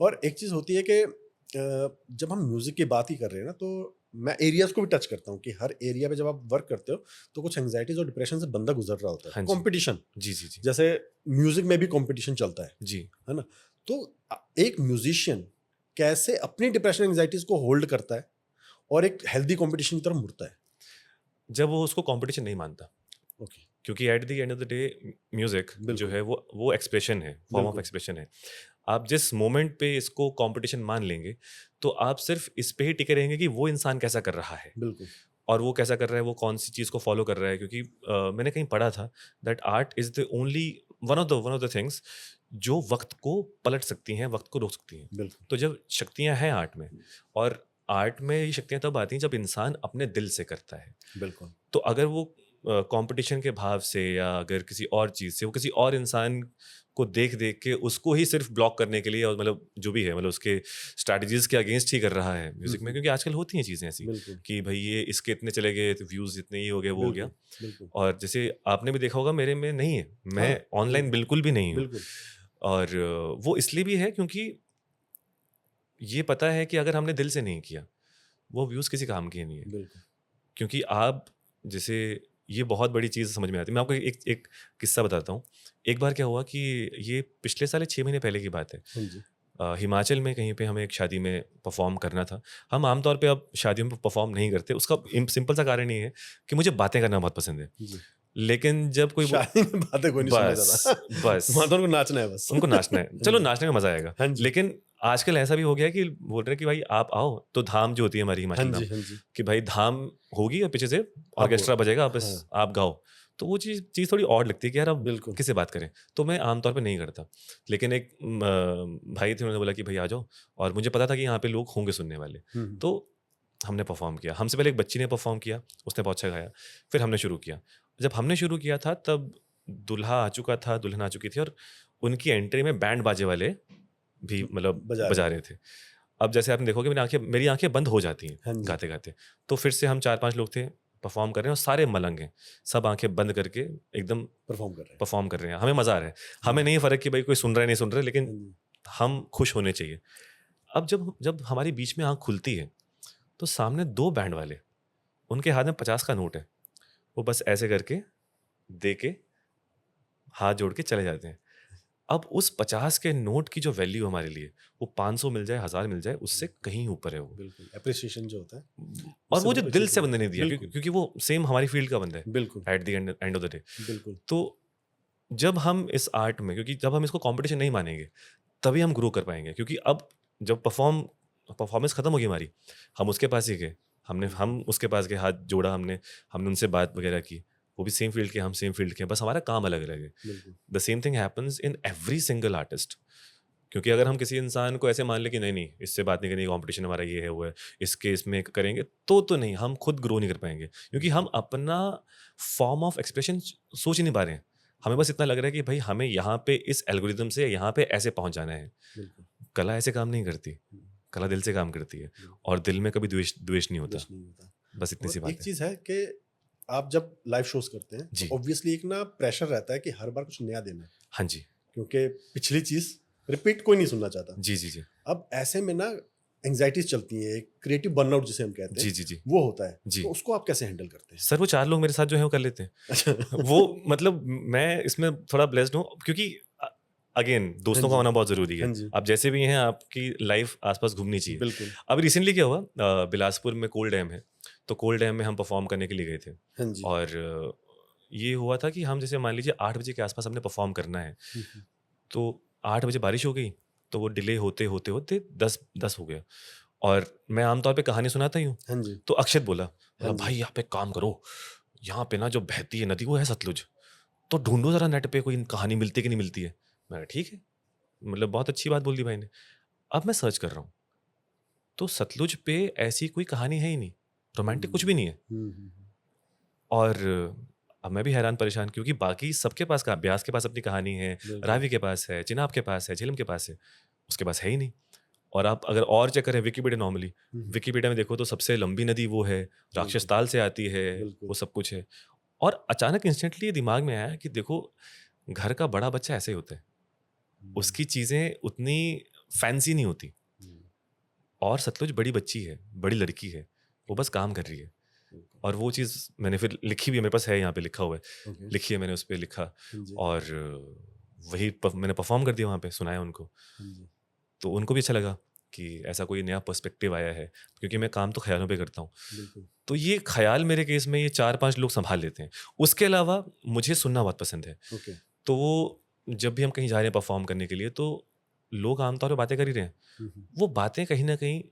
और एक चीज होती है कि जब हम म्यूजिक की बात ही कर रहे हैं ना, तो मैं एरियाज को भी टच करता हूँ कि हर एरिया पे जब आप वर्क करते हो तो कुछ एंजाइटीज और डिप्रेशन से बंदा गुजर रहा होता है। हाँ जी। कंपटीशन, जी जी जी जैसे म्यूजिक में भी कंपटीशन चलता है जी। है ना? तो एक म्यूजिशियन कैसे अपनी डिप्रेशन एंजाइटीज को होल्ड करता है और एक हेल्दी कंपटीशन की तरफ मुड़ता है? जब वो उसको कंपटीशन नहीं मानता, ओके। क्योंकि at the end of the day music जो बिल्कुल। है वो एक्सप्रेशन है, फॉर्म ऑफ बिल्कुल। एक्सप्रेशन है। आप जिस मोमेंट पे इसको कंपटीशन मान लेंगे तो आप सिर्फ इस पे ही टिके रहेंगे कि वो इंसान कैसा कर रहा है, बिल्कुल। और वो कैसा कर रहा है, वो कौन सी चीज़ को फॉलो कर रहा है। क्योंकि मैंने कहीं पढ़ा था that art is the only one of the things जो वक्त को पलट सकती हैं, वक्त को रोक सकती हैं। बिल्कुल। तो जब शक्तियां हैं आर्ट में, और आर्ट में ये शक्तियां तब आती हैं जब इंसान अपने दिल से करता है। बिल्कुल। तो अगर वो कंपटीशन के भाव से या अगर किसी और चीज़ से, वो किसी और इंसान को देख देख के उसको ही सिर्फ ब्लॉक करने के लिए, और मतलब जो भी है, मतलब उसके स्ट्रैटेजीज के अगेंस्ट ही कर रहा है म्यूजिक में, क्योंकि आजकल होती हैं चीज़ें ऐसी बिल्कुल। कि भाई ये इसके इतने चले गए तो व्यूज़ इतने ही हो गए, वो हो गया। बिल्कुल। और जैसे आपने भी देखा होगा मेरे में नहीं है, मैं हाँ, ऑनलाइन बिल्कुल भी नहीं हूँ। बिल्कुल। और वो इसलिए भी है क्योंकि ये पता है कि अगर हमने दिल से नहीं किया, वो व्यूज़ किसी काम के नहीं है। बिल्कुल। क्योंकि आप जैसे ये बहुत बड़ी चीज़ समझ में आती है। मैं आपको एक एक किस्सा बताता हूँ। एक बार क्या हुआ कि ये पिछले साल 6 महीने पहले की बात है। हाँ जी। हिमाचल में कहीं पे हमें एक शादी में परफ़ॉर्म करना था। हम आमतौर पे अब शादियों में परफ़ॉर्म नहीं करते। उसका सिंपल सा कारण ये है कि मुझे बातें करना बहुत पसंद है। जी। लेकिन जब कोई शादी में बातें कोई नहीं सुनना बस, चाहता। बस। वहाँ तो उनको नाचना है बस। उनको नाचना है। चलो जी। नाचने में मज़ा आएगा। हाँ जी। लेकिन आजकल ऐसा भी हो गया है कि बोल रहे हैं कि भाई आप आओ, तो धाम जो होती है हमारी हाँ हिमाचली जी, धाम, हाँ जी। कि भाई धाम होगी और पीछे से आप ऑर्केस्ट्रा बजेगा, बस हाँ, आप गाओ। तो वो चीज़ थोड़ी ऑड लगती है कि यार अब बिल्कुल। किससे बात करें? तो मैं आम तौर पे नहीं करता। लेकिन एक भाई थे, उन्होंने बोला कि भाई आ जाओ, और मुझे पता था कि यहाँ पे लोग होंगे सुनने वाले। हुँ, हुँ। तो हमने परफ़ॉर्म किया। हमसे पहले एक बच्ची ने परफ़ॉर्म किया, उसने बहुत अच्छा गाया। फिर हमने शुरू किया। जब हमने शुरू किया था तब दूल्हा आ चुका था, दुल्हन आ चुकी थी, और उनकी एंट्री में बैंड बाजे वाले भी मतलब बजा रहे बजा थे। रहे थे। अब जैसे आप देखोगे मेरी आँखें बंद हो जाती हैं हाँ जी। गाते-गाते। तो फिर से हम 4-5 लोग थे, परफ़ॉर्म कर रहे हैं, और सारे मलंग हैं। सब आँखें बंद करके एकदम परफ़ॉर्म कर रहे हैं। परफ़ॉर्म कर रहे हैं। हमें मज़ा आ रहा है। हमें हुँ, नहीं फ़र्क कि भाई कोई सुन रहा है, नहीं सुन रहा है, लेकिन हाँ जी। हम खुश होने चाहिए। अब जब जब हमारी बीच में आँख खुलती है, तो सामने 2 बैंड वाले, उनके हाथ में 50 का नोट है। वो बस ऐसे करके, दे के, हाथ जोड़ के चले जाते हैं। अब उस 50 के नोट की जो वैल्यू हमारे लिए, वो 500 मिल जाए, 1000 मिल जाए, उससे कहीं ऊपर है वो। बिल्कुल, एप्रिसिएशन जो होता है, और उससे वो बड़ी जो कोई दिल चीज़ से नहीं बंदे ने है। दिया, बिल्कुल, क्योंकि वो सेम हमारी फील्ड का बंदा है बिल्कुल, at the end of the day. बिल्कुल। तो जब हम इस आर्ट में, क्योंकि जब हम इसको कंपटीशन नहीं मानेंगे, तभी हम ग्रो कर पाएंगे। क्योंकि अब जब परफॉर्मेंस खत्म होगी हमारी, हम उसके पास ही गए, हम उसके पास गए, हाथ जोड़ा हमने हमने उनसे बात वगैरह की। वो भी सेम फील्ड के, हम सेम फील्ड के हैं, बस हमारा काम अलग अलग है। बिल्कुल। The same thing happens in every single artist. क्योंकि अगर हम किसी इंसान को ऐसे मान लें कि नहीं नहीं, इससे बात नहीं करनी, कंपटीशन हमारा ये है वो है, इसके इसमें करेंगे, तो नहीं, हम खुद ग्रो नहीं कर पाएंगे। क्योंकि हम अपना फॉर्म ऑफ एक्सप्रेशन सोच ही नहीं पा रहे हैं। हमें बस इतना लग रहा है कि भाई हमें यहाँ पे इस एल्गोरिदम से यहाँ पे ऐसे पहुँच जाना है। बिल्कुल। कला ऐसे काम नहीं करती। हुँ, कला दिल से काम करती है, बिल्कुल, और दिल में कभी द्वेष द्वेष नहीं होता। विश नहीं होता। बस इतनी सी और एक बात है। चीज़ है कि आप जब लाइव शोज़ करते हैं, तो जी। ऑब्वियसली एक ना प्रेशर रहता है कि हर बार कुछ नया देना है, हाँ जी। क्योंकि पिछली चीज़ रिपीट कोई नहीं सुनना चाहता। जी, जी, जी। अब ऐसे में ना एंग्जाइटीज़ चलती हैं, एक क्रिएटिव बर्नआउट जिसे हम कहते जी, हैं, जी, जी। वो होता है। जी। तो उसको आप कैसे हैंडल करते हैं? सर वो 4 लोग मेरे साथ जो हैं वो कर लेते हैं। अच्छा। वो मतलब मैं इसमें थोड़ा ब्लेस्ड हूँ, क्योंकि अगेन हाँ दोस्तों का जी, होना बहुत ज़रूरी है। हाँ जी, आप जैसे भी हैं, आपकी लाइफ आस-पास घूमनी चाहिए। बिल्कुल। अभी रिसेंटली क्या हुआ, बिलासपुर में कोल डैम है, तो कोल डैम में हम परफ़ॉर्म करने के लिए गए थे। हाँ जी। और ये हुआ था कि हम जैसे मान लीजिए 8 बजे के आस-पास हमने परफ़ॉर्म करना है, हुँ, हुँ। तो 8 बजे बारिश हो गई, तो वो डिले होते 10 हो गया। और मैं आमतौर पे कहानी सुनाता ही हूँ। हाँ जी, तो अक्षत बोला, हाँ जी। भाई यहाँ पे एक काम करो, यहाँ पे ना जो बहती है नदी वो है सतलुज, तो ढूंढो जरा नेट पे कोई कहानी मिलती है कि नहीं मिलती है। मैं ठीक है, मतलब बहुत अच्छी बात बोल दी भाई ने। अब मैं सर्च कर रहा हूँ, तो सतलुज पे ऐसी कोई कहानी है ही नहीं, रोमांटिक कुछ भी नहीं है। हुँ, हुँ, हुँ। और अब मैं भी हैरान परेशान, क्योंकि बाकी सबके पास कहा, ब्यास के पास अपनी कहानी है, बिल्कुल। रावी के पास है, चिनाब के पास है, झेलम के पास है, उसके पास है ही नहीं। और आप अगर और चेक करें विकिपीडिया नॉर्मली, हुँ, हुँ। विकिपीडिया में देखो तो सबसे लंबी नदी वो है, राक्षस बिल्कुल, ताल से आती है, बिल्कुल। वो सब कुछ है। और अचानक इंस्टेंटली दिमाग में आया कि देखो, घर का बड़ा बच्चा ऐसे ही होता है, हुँ, उसकी चीज़ें उतनी फैंसी नहीं होती। हुँ, और सतलुज बड़ी बच्ची है, बड़ी लड़की है, वो बस काम कर रही है। बिल्कुल। और वो चीज़ मैंने फिर लिखी भी है, मेरे पास है, यहाँ पे लिखा हुआ है, ओके। लिखी है मैंने, उस पे लिखा। हाँ जी, और मैंने परफॉर्म कर दिया वहाँ पे, सुनाया उनको। हाँ जी, तो उनको भी अच्छा लगा कि ऐसा कोई नया पर्सपेक्टिव आया है, क्योंकि मैं काम तो ख्यालों पे करता हूँ। बिल्कुल। तो ये ख्याल मेरे केस में ये 4-5 लोग सँभाल लेते हैं। उसके अलावा मुझे सुनना बहुत पसंद है। ओके। तो वो जब भी हम कहीं जा रहे हैं परफ़ॉर्म करने के लिए, तो लोग आमतौर पे बातें कर ही रहे हैं। हुँ, हुँ, वो बातें कहीं न कहीं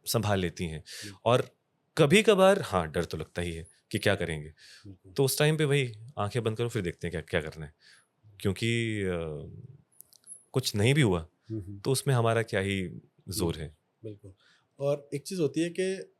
सँभाल लेती हैं। बिल्कुल, और कभी-कभार हाँ, डर तो लगता ही है कि क्या करेंगे? बिल्कुल। तो उस टाइम पे वही आँखें बंद करो, फिर देखते हैं क्या क्या करना है। क्योंकि कुछ नहीं भी हुआ, हुँ, हुँ, तो उसमें हमारा क्या ही ज़ोर बिल्कुल, है। बिल्कुल। और एक चीज़ होती है कि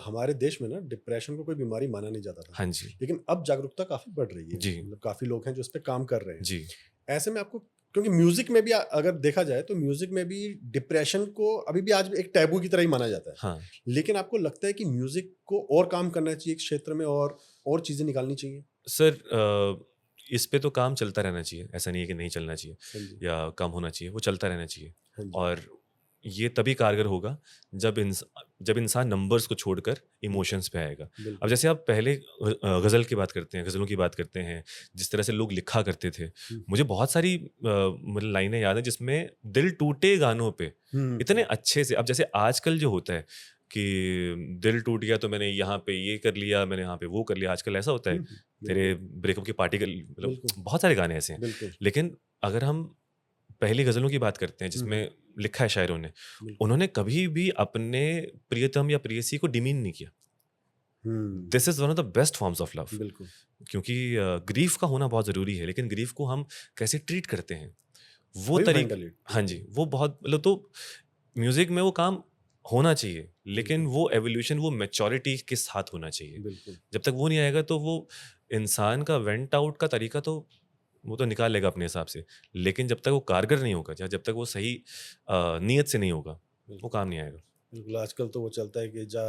हमारे देश में ना डिप्रेशन को कोई बीमारी माना नहीं जाता था, हाँ जी। लेकिन अब जागरूकता काफ़ी बढ़ रही है। जी, मतलब काफ़ी लोग हैं जो इस पे काम कर रहे हैं। जी। ऐसे में आपको, क्योंकि म्यूज़िक में भी अगर देखा जाए तो म्यूज़िक में भी डिप्रेशन को अभी भी आज एक टैबू की तरह ही माना जाता है। हाँ। लेकिन आपको लगता है कि म्यूज़िक को और काम करना चाहिए इस क्षेत्र में, और चीज़ें निकालनी चाहिए? सर इस पे तो काम चलता रहना चाहिए, ऐसा नहीं है कि नहीं चलना चाहिए हाँ जी, या कम होना चाहिए, वो चलता रहना चाहिए। हाँ जी, और ये तभी कारगर होगा जब इंसान नंबर्स को छोड़कर इमोशंस पे आएगा। अब बिल्कुल। जैसे आप पहले गज़ल की बात करते हैं, गज़लों की बात करते हैं, जिस तरह से लोग लिखा करते थे, हुँ, मुझे बहुत सारी मतलब लाइनें याद हैं जिसमें दिल टूटे गानों पे हुँ, इतने अच्छे से, अब जैसे आजकल जो होता है कि दिल टूट गया तो मैंने यहाँ पे ये कर लिया, मैंने यहाँ पे वो कर लिया, आजकल ऐसा होता है, हुँ, तेरे बिल्कुल, ब्रेकअप की पार्टी कर ली, मतलब बिल्कुल, बहुत सारे गाने ऐसे हैं। बिल्कुल। लेकिन अगर हम पहली गज़लों की बात करते हैं हुँ, जिसमें लिखा है शायरों ने, बिल्कुल। उन्होंने कभी भी अपने प्रियतम या प्रेयसी को डिमीन नहीं किया। हुँ, this is one of the best forms of love. बिल्कुल। क्योंकि ग्रीफ का होना बहुत ज़रूरी है, लेकिन ग्रीफ को हम कैसे ट्रीट करते हैं, वो वही तरीक मेंटली हाँ बिल्कुल, जी, वो बहुत मतलब तो म्यूज़िक में वो काम होना चाहिए, लेकिन बिल्कुल, वो एवोल्यूशन, वो मैच्योरिटी के साथ होना चाहिए। बिल्कुल, जब तक वो नहीं आएगा तो वो इंसान का वेंट आउट का तरीका तो वो तो निकाल लेगा अपने हिसाब से, लेकिन जब तक वो कारगर नहीं होगा, या जब तक वो सही नीयत से नहीं होगा, वो बिल्कुल, काम नहीं आएगा। बिल्कुल। आजकल तो वो चलता है कि जा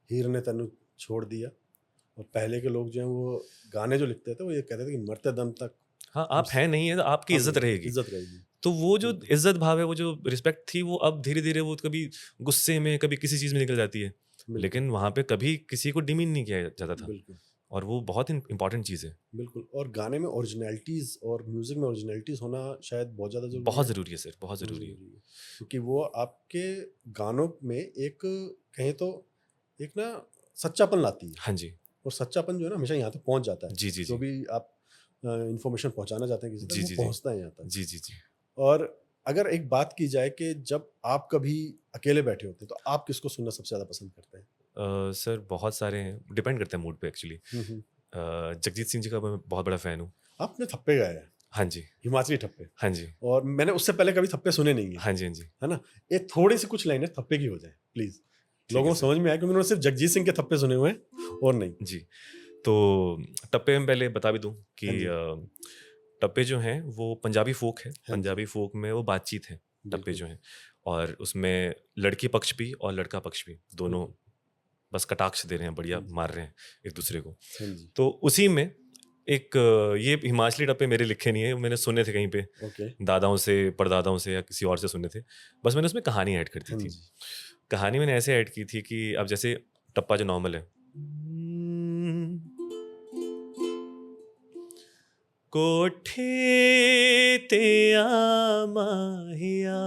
हीर ने तन्नू छोड़ दिया और पहले के लोग जो हैं वो गाने जो लिखते थे वो ये कहते थे कि मरते दम तक हाँ, हम आप हैं नहीं है तो आपकी हम इज़्ज़त रहेगी। इज़्ज़त रहेगी। तो वो जो बिल्कुल, इज़्ज़त भाव है, वो जो रिस्पेक्ट थी, वो अब धीरे-धीरे वो कभी गुस्से में, कभी किसी चीज़ में निकल जाती है। बिल्कुल, लेकिन वहाँ पे कभी किसी को डिमीन नहीं किया जाता था, बिल्कुल, और वो बहुत इम्पोर्टेंट चीज़ है। बिल्कुल। और गाने में ओरिजिनैलिटीज़ और म्यूज़िक में ओरिजिनैलिटीज़ होना शायद बहुत ज़्यादा ज़रूरी बहुत है। ज़रूरी है सर, बहुत बहुत ज़रूरी है। ज़रूरी है। क्योंकि वो आपके गानों में एक कहें तो एक ना सच्चापन लाती है। हाँ जी। और सच्चापन जो है ना हमेशा यहाँ तक पहुँच जाता है। जी, जी, जो जी। भी आप इन्फॉर्मेशन पहुँचाना चाहते हैं किसी तक जी, वो जी, जी। पहुँचता है यहाँ तक। जी, जी, जी। और अगर एक बात की जाए कि जब आप कभी अकेले बैठे होते हैं तो आप किसको सुनना सबसे ज़्यादा पसंद करते हैं? सर बहुत सारे हैं, डिपेंड करता है मूड पे एक्चुअली। हुँ, हुँ। जगजीत सिंह जी का मैं बहुत बड़ा फ़ैन हूँ। आपने थप्पे गाए हैं, हाँ जी। हिमाचली थप्पे हाँ जी। और मैंने उससे पहले कभी थप्पे सुने नहीं हैं, हाँ जी, हाँ जी। है ना? एक थोड़ी-सी कुछ लाइनें थप्पे की हो जाएँ, प्लीज़। ठीक लोगों है को सर। समझ में आए क्योंकि उन्होंने सिर्फ़ जगजीत सिंह के थप्पे सुने हुए हैं और नहीं। जी। तो टप्पे में पहले बता भी दूँ कि हाँ जी, टप्पे जो हैं वो पंजाबी फ़ोक है। हाँ जी, पंजाबी फ़ोक में वो बातचीत है, टप्पे बिल्कुल, जो हैं। और उसमें लड़की पक्ष भी और लड़का पक्ष भी, दोनों बिल्कुल। बस कटाक्ष दे रहे हैं, बढ़िया हाँ जी, मार रहे हैं एक-दूसरे को। हाँ जी, तो उसी में एक ये हिमाचली टप्पे मेरे लिखे नहीं है, मैंने सुने थे कहीं पे, ओके। दादाओं से, परदादाओं से या किसी और से सुने थे। बस मैंने उसमें कहानी ऐड कर दी हाँ थी। जी, कहानी मैंने ऐसे ऐड की थी कि अब जैसे टप्पा जो नॉर्मल है, कोठे ते आ माहिया,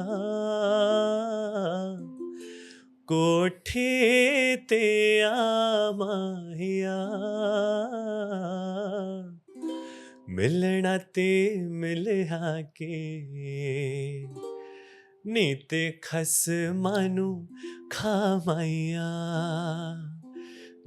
कोठे ते आ माहिया, मिलना ते मिलहा के, नीते खस मानू खामाइया।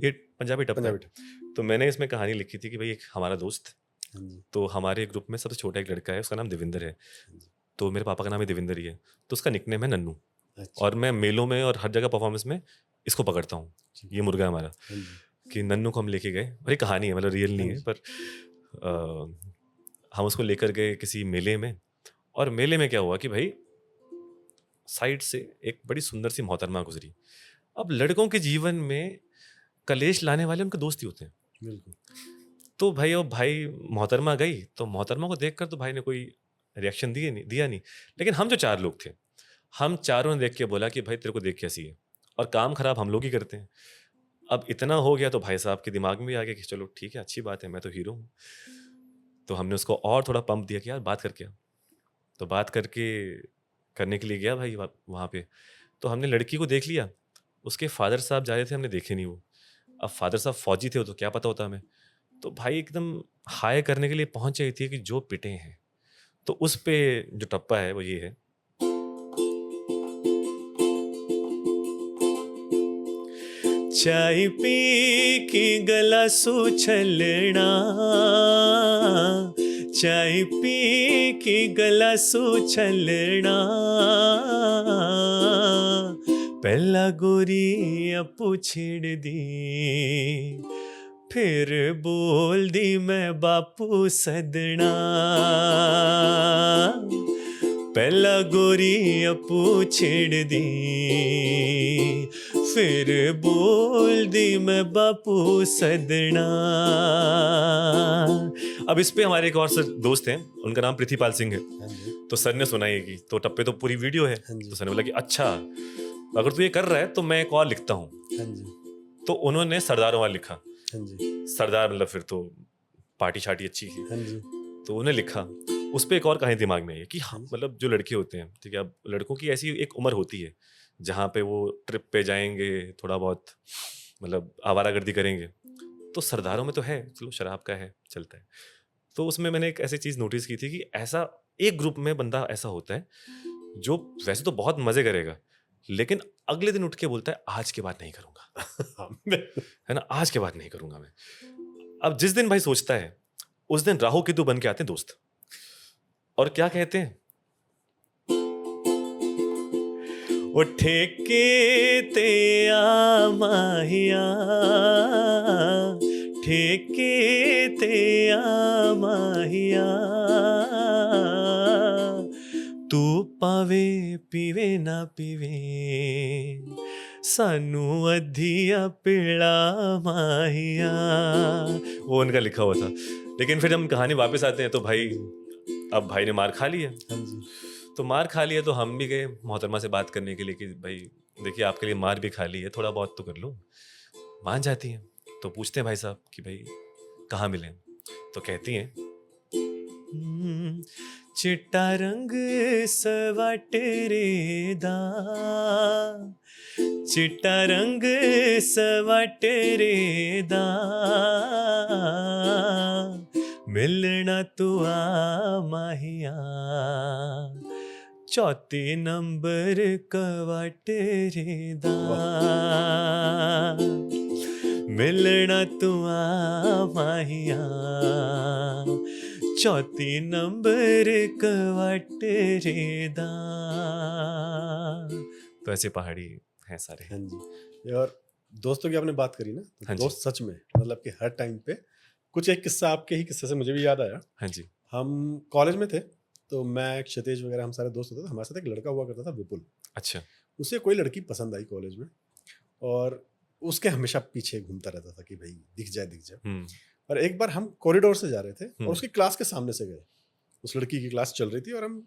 ये पंजाबी टप्पा पंजाबी है। टप्पे। तो मैंने इसमें कहानी लिखी थी कि भाई एक हमारा दोस्त, हाँ जी, तो हमारे ग्रुप में सबसे छोटा एक लड़का है, उसका नाम देविंदर है। हाँ जी। तो मेरे पापा का नाम भी देविंदर ही है, तो उसका निकनेम है नन्नू। अच्छा, और मैं मेलों में और हर जगह परफॉर्मेंस में इसको पकड़ता हूँ, ठीक ये मुर्गा है हमारा। हाँ जी, कि नन्नू को हम लेके गए, और ये कहानी है, मतलब रियल हाँ नहीं है, जी, पर हम उसको लेकर गए किसी मेले में। और मेले में क्या हुआ कि भाई साइड से एक बड़ी सुंदर सी मोहतरमा गुजरी। अब लड़कों के जीवन में कलेश लाने वाले उनके दोस्त ही होते हैं। बिल्कुल। तो भाई, अब भाई मोहतरमा गई, तो मोहतरमा को देखकर तो भाई ने कोई रिएक्शन दिया नहीं। लेकिन हम जो 4 लोग थे, हम चारों ने देख के बोला कि भाई तेरे को देख कैसी है, और काम खराब हम लोग ही करते हैं। अब इतना हो गया तो भाई साहब के दिमाग में भी आ गया कि चलो ठीक है, अच्छी बात है, मैं तो हीरो हूँ। तो हमने उसको और थोड़ा पंप दिया कि यार बात करके आ। तो बात करने के लिए गया भाई वहाँ पे। तो हमने लड़की को देख लिया, उसके फादर साहब जा रहे थे, हमने देखे नहीं वो। अब फादर साहब फौजी थे, वो तो क्या पता होता हमें। तो भाई एकदम हाय करने के लिए पहुंच गई थी कि जो पिटे हैं। तो उस पे जो टप्पा है वो ये है, चाय पी की गला सू छलना, चाय पी की गला सू छलना, पहला गोरी अपू छेड़ दी, फिर बोल दी मैं बापू सदना, पहला गोरी अपू छेड़ दी, फिर बोल दी मैं बापू सदना। अब इस पे हमारे एक और सर दोस्त हैं, उनका नाम पृथ्वीपाल सिंह है। हाँ जी, तो सर ने सुना ये की, तो तब पे तो पूरी वीडियो है। हाँ जी, तो सर ने बोला कि अच्छा अगर तू ये कर रहा है तो मैं एक और लिखता हूँ। हाँ जी, तो उन्होंने सरदारों वाला लिखा। हाँ जी, सरदार मतलब फिर तो पार्टी शार्टी अच्छी थी, हाँ जी, तो उन्हें लिखा। उस पर एक और कहानी दिमाग में आई है कि हाँ, हाँ जी, मतलब जो लड़के होते हैं, ठीक है, अब लड़कों की ऐसी एक उम्र होती है जहाँ पे वो ट्रिप पे जाएंगे, थोड़ा बहुत मतलब आवारागर्दी करेंगे। तो सरदारों में तो है, चलो शराब का है, चलता है। तो उसमें मैंने एक ऐसी चीज़ नोटिस की थी कि ऐसा एक ग्रुप में बंदा ऐसा होता है जो वैसे तो बहुत मज़े करेगा, लेकिन अगले दिन उठ के बोलता है आज के बाद नहीं करूँगा, हाँ, बिल्कुल। है ना, आज के बाद नहीं करूँगा मैं। अब जिस दिन भाई सोचता है, उस दिन राहु केतु बन के आते हैं दोस्त, और क्या कहते हैं, वो ठेके ते आ माहिया, ठेके ते आ माहिया, तू पावे पीवे ना पीवे, सानू अधिया पिला माहिया। वो उनका लिखा हुआ था। लेकिन फिर हम कहानी वापस आते हैं तो भाई, अब भाई ने मार खा लिया। हाँ जी, तो मार खा लिया तो हम भी गए मोहतरमा से बात करने के लिए कि भाई देखिए आपके लिए मार भी खा ली है, थोड़ा बहुत तो कर लो। मान जाती हैं। तो पूछते हैं भाई साहब कि भाई कहाँ मिले? तो कहती हैं चिट्टा रंग सवाट रे दा, चिट्टा रंग सवाट रे दा, मिलना तू आ माहिया, चौथी नंबर कवाट रे दा, मिलना तू आ माहिया, चौथी नंबर कवाट रे दा। तो ऐसे पहाड़ी हैं सारे। हाँ जी। और दोस्तों की आपने बात करी ना, तो हाँ जी। दोस्त सच में मतलब कि हर टाइम पे कुछ एक किस्सा आपके ही किस्से से मुझे भी याद आया। हाँ जी। हम कॉलेज में थे, तो मैं, क्षितेज वगैरह हम सारे दोस्त होते थे। हमारे साथ एक लड़का हुआ करता था, विपुल। अच्छा। उसे कोई लड़की पसंद आई कॉलेज में, और उसके हमेशा पीछे घूमता रहता था कि भाई दिख जाए दिख जाए। और एक बार हम कॉरिडोर से जा रहे थे और उसकी क्लास के सामने से गए। उस लड़की की क्लास चल रही थी और हम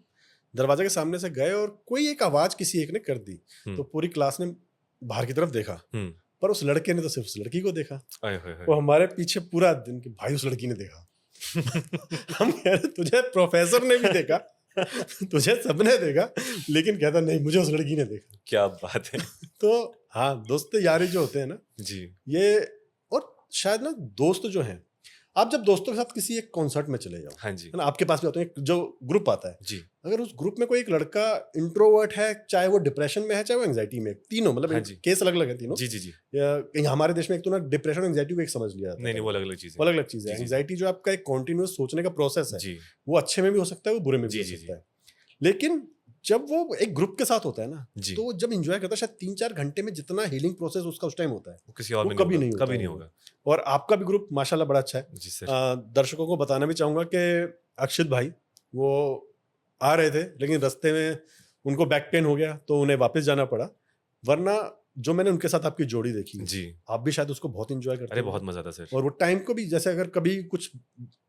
दरवाजे के सामने से गए और कोई एक आवाज किसी एक ने कर दी। तो पूरी क्लास ने बाहर की तरफ देखा, पर उस लड़के ने तो सिर्फ उस लड़की को देखा। आए होए होए। वो हमारे पीछे पूरा दिन कि भाई उस लड़की ने देखा। हम कह रहे तुझे प्रोफेसर ने भी देखा, तुझे सबने देखा, लेकिन कहता नहीं मुझे उस लड़की ने देखा। क्या बात है। तो हाँ, दोस्त यारी जो होते हैं ना जी। ये, और शायद ना दोस्त जो हैं, आप जब दोस्तों के साथ किसी एक कॉन्सर्ट में चले जाओ, हाँ जी। है ना, आपके पास भी होते हैं, एक जो ग्रुप आता है, जी। अगर उस ग्रुप में कोई एक लड़का इंट्रोवर्ट है, चाहे वो डिप्रेशन में है चाहे वो एंजाइटी में, तीनों मतलब हाँ एक जी। केस अलग अलग है तीनों। जी जी जी। या कहीं हमारे देश में एक तो ना डिप्रेशन और एंजाइटी को एक समझ लिया जाता है। नहीं नहीं, वो अलग अलग चीज़ वो है। अलग अलग चीज है। जी, जी। एंजाइटी जो आपका एक कॉन्टिन्यूस सोचने का प्रोसेस है, जी वो अच्छे में भी हो सकता है, वो बुरे में भी जी हो जी सकता है। लेकिन जब वो एक ग्रुप के साथ होता है ना, जी। तो वो जब इंजॉय करता है, शायद 3-4 घंटे में जितना हीलिंग प्रोसेस उसका उस टाइम होता है, वो किसी और वो में कभी नहीं नहीं होगा, होता कभी है नहीं वो। होगा। और आपका भी ग्रुप माशाल्लाह बड़ा अच्छा है। जी सर। दर्शकों को बताना भी चाहूंगा कि अक्षित भाई वो आ रहे थे, लेकिन रास्ते में उनको बैक पेन हो गया तो उन्हें वापस जाना पड़ा। वरना जो मैंने उनके साथ आपकी जोड़ी देखी है, जी। आप भी शायद उसको बहुत इंजॉय करते अरे हो। बहुत मजा आता सर। और वो टाइम को भी, जैसे अगर कभी कुछ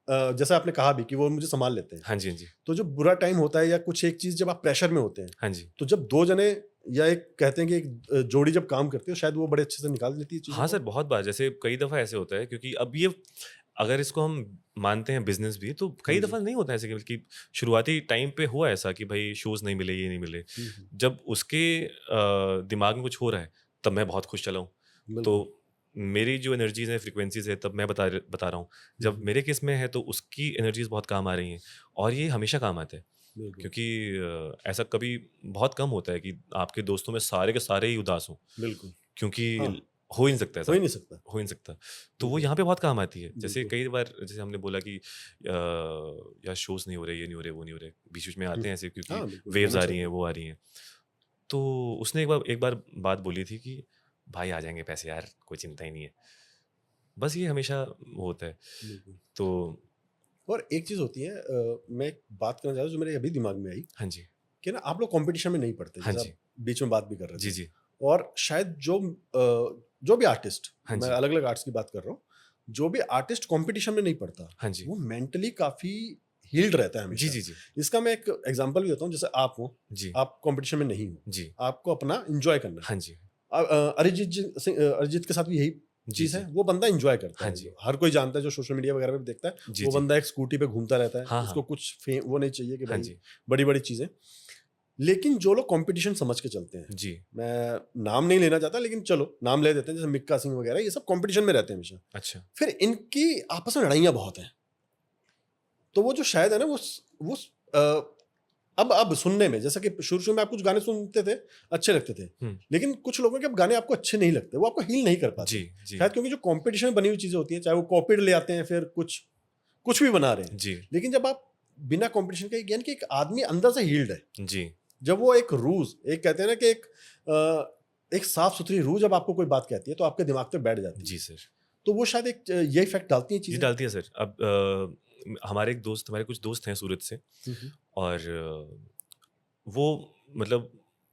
जैसे आपने कहा भी कि वो मुझे संभाल लेते हैं, हाँ जी हाँ जी। तो जो बुरा टाइम होता है या कुछ एक चीज जब आप प्रेशर में होते हैं, हाँ जी। तो जब दो जने या एक कहते हैं कि एक जोड़ी जब काम करती है, शायद वो बड़े अच्छे से निकाल देती है चीजों हाँ को। सर, बहुत बार, जैसे कई दफ़ा ऐसे होता है, क्योंकि अब ये अगर इसको हम मानते हैं बिजनेस भी, तो कई हाँ जी। दफ़ा नहीं होता ऐसे कि शुरुआती टाइम पे हुआ ऐसा कि भाई शोज़ नहीं मिले, ये नहीं मिले। जब उसके दिमाग में कुछ हो रहा है तब मैं बहुत खुश चला हूँ। बिल्कुल। तो मेरी जो एनर्जीज है, फ्रिक्वेंसीज है, तब मैं बता रहा हूँ। जब मेरे केस में है तो उसकी एनर्जीज बहुत काम आ रही हैं, और ये हमेशा काम आता है। बिल्कुल। क्योंकि ऐसा कभी बहुत कम होता है कि आपके दोस्तों में सारे के सारे ही उदास हों, बिल्कुल। क्योंकि हाँ। हो ही नहीं सकता हो ऐसा, ही नहीं सकता। हो ही नहीं सकता। तो वो बिल्कुल। यहाँ पे बहुत काम आती है। जैसे बिल्कुल। कई बार जैसे हमने बोला कि यार शोज़ नहीं हो रहे, ये नहीं हो रहे, वो नहीं हो रहे, बीच-बीच में आते हैं ऐसे, क्योंकि हाँ, बिल्कुल, वेव्स होना आ रही हैं, चाहिए। वो आ रही हैं। तो उसने एक बार बात बोली थी कि भाई आ जाएँगे पैसे यार, कोई चिंता ही नहीं है। बस ये हमेशा वो होता है। बिल्कुल। तो और एक चीज़ होती है, मैं एक बात करना चाहता हूँ जो मेरे अभी दिमाग में आई, हाँ जी। कि ना आप लोग कंपटीशन में नहीं पढ़ते, हाँ जैसे जी। आप बीच में बात भी कर रहे जी थे, जी। और शायद जो भी आर्टिस्ट, हाँ मैं जी। अलग अलग आर्ट्स की बात कर रहा हूँ, जो भी आर्टिस्ट कंपटीशन में नहीं पढ़ता हाँ जी। वो मेंटली काफी हील्ड रहता है जी हमेशा। जी जी। इसका मैं एक एग्जांपल भी देता हूँ, जैसे आप हो, जी आप कंपटीशन में नहीं हो, जी। आपको अपना एंजॉय करना है। हाँ जी। अरिजीत के साथ भी यही जी चीज है, जी। वो बंदा एंजॉय करता हाँ है, जी। हर कोई जानता है जो सोशल मीडिया वगैरह पे भी देखता है, जी वो जी। बंदा एक स्कूटी पे घूमता रहता है, हाँ उसको हाँ। कुछ वो नहीं चाहिए कि हाँ भाई जी। बड़ी बड़ी चीजें। लेकिन जो लोग कंपटीशन समझ के चलते हैं, जी। मैं नाम नहीं लेना चाहता लेकिन चलो नाम ले देते हैं, जैसे मिक्का सिंह वगैरह, ये सब कंपटीशन में रहते हैं हमेशा। अच्छा। फिर इनकी आपस में लड़ाइयाँ बहुत हैं, तो वो जो शायद है ना वो अब सुनने में, जैसा कि शुरू में आप कुछ गाने सुनते थे अच्छे लगते थे, हम्म। लेकिन कुछ लोगों के अब गाने आपको अच्छे नहीं लगते, वो आपको हील नहीं कर पाते। जी जी। शायद क्योंकि जो कंपटीशन में बनी हुई चीजें होती हैं, चाहे वो कॉपीड ले आते हैं, फिर कुछ कुछ भी बना रहे हैं, जी लेकिन जब आप बिना कंपटीशन के, यानी कि एक आदमी अंदर से हील्ड है, जी। जब वो एक रूज, एक कहते हैं ना कि एक साफ सुथरी रूह जब आपको कोई बात कहती है तो आपके दिमाग पे बैठ जाती है, जी सर। तो वो शायद एक ये इफेक्ट डालती है जी चीजें। डालती है सर। अब हमारे कुछ दोस्त हैं सूरत से, हम्म, और वो मतलब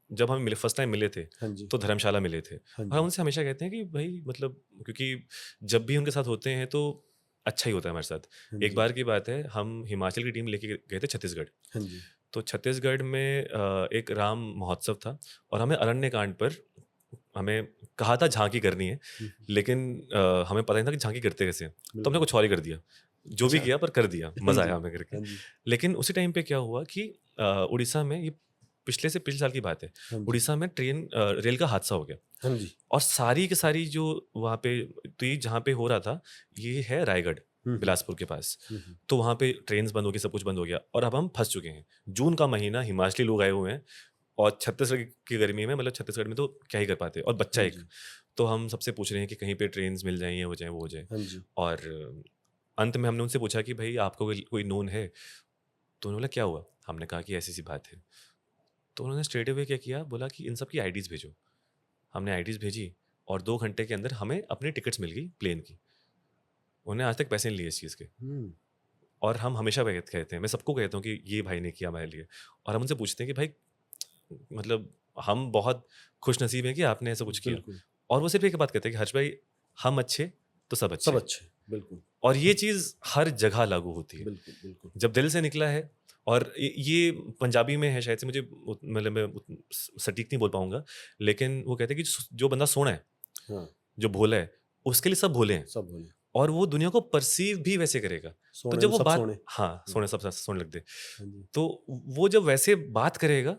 जब हम मिले, फर्स्ट टाइम मिले थे, हाँ जी, तो धर्मशाला मिले थे। हाँ और हम जी, उनसे हमेशा कहते हैं कि भाई मतलब, क्योंकि जब भी उनके साथ होते हैं तो अच्छा ही होता है हमारे साथ। हाँ एक जी, बार की बात है, हम हिमाचल की टीम लेके गए थे छत्तीसगढ़। हाँ जी, तो छत्तीसगढ़ में एक राम महोत्सव था, और हमें अरण्य कांड पर हमें कहा था झांकी करनी है, हम्म, लेकिन हमें पता नहीं था कि झांकी करते कैसे हैं। तो हमने बिल्कुल, कुछ और ही कर दिया, जो भी अच्छा, किया पर कर दिया, हाँ मज़ा जी, आया हमें करके। हाँ जी, लेकिन उसी टाइम पे क्या हुआ कि उड़ीसा में, ये पिछले साल की बात है, हाँ जी, उड़ीसा में रेल का हादसा हो गया। हाँ जी, और सारी की सारी जो वहाँ पे, तो ये जहाँ पे हो रहा था, ये है रायगढ़, हम्म, बिलासपुर के पास। हम्म, तो वहाँ पे ट्रेन्स बंद हो गई, सब कुछ बंद हो गया, और अब हम फंस चुके हैं। जून का महीना, हिमाचली लोग आए हुए हैं, और छत्तीसगढ़ की गर्मी में, मतलब छत्तीसगढ़ में तो क्या ही कर पाते, और बच्चा हाँ एक। जी, तो हम सबसे पूछ रहे हैं कि कहीं पे ट्रेन्स मिल जाएं, ये हो जाए, वो हो जाए। हाँ जी, और अंत में हमने उनसे पूछा कि भाई आपको कोई नोन है? तो उन्होंने बोला क्या हुआ? हमने कहा कि ऐसी सी बात है। तो उन्होंने स्ट्रेट अवे क्या किया, बोला कि इन सब की आईडीज़ भेजो। हमने आईडीज़ भेजी, और 2 घंटे के अंदर हमें अपनी टिकट्स मिल गई प्लेन की। उन्होंने आज तक पैसे नहीं लिए इस चीज़ के। हम्म, और हम हमेशा कहते हैं, मैं सबको कहता हूँ कि ये भाई ने किया हमारे लिए। और हम उनसे पूछते हैं कि भाई मतलब हम बहुत खुश नसीब हैं कि आपने ऐसा कुछ किया। बिल्कुल, और वो सिर्फ एक बात कहते हैं कि हर्ष भाई, हम अच्छे तो सब सब अच्छे। अच्छे, बिल्कुल, और ये चीज़ हर जगह लागू होती है, बिल्कुल, बिल्कुल, जब दिल से निकला है। और ये पंजाबी में है शायद से, मुझे मतलब मैं सटीक नहीं बोल पाऊंगा, लेकिन वो कहते हैं कि जो बंदा सोना है, हाँ, जो भोला है, उसके लिए सब भोले हैं, सब बोले, और वो दुनिया को परसीव भी वैसे करेगा। तो सोने जब में वो सब बात, सोने, हाँ सोने सब सोने लग दे, हाँ जी, तो वो जब वैसे बात करेगा,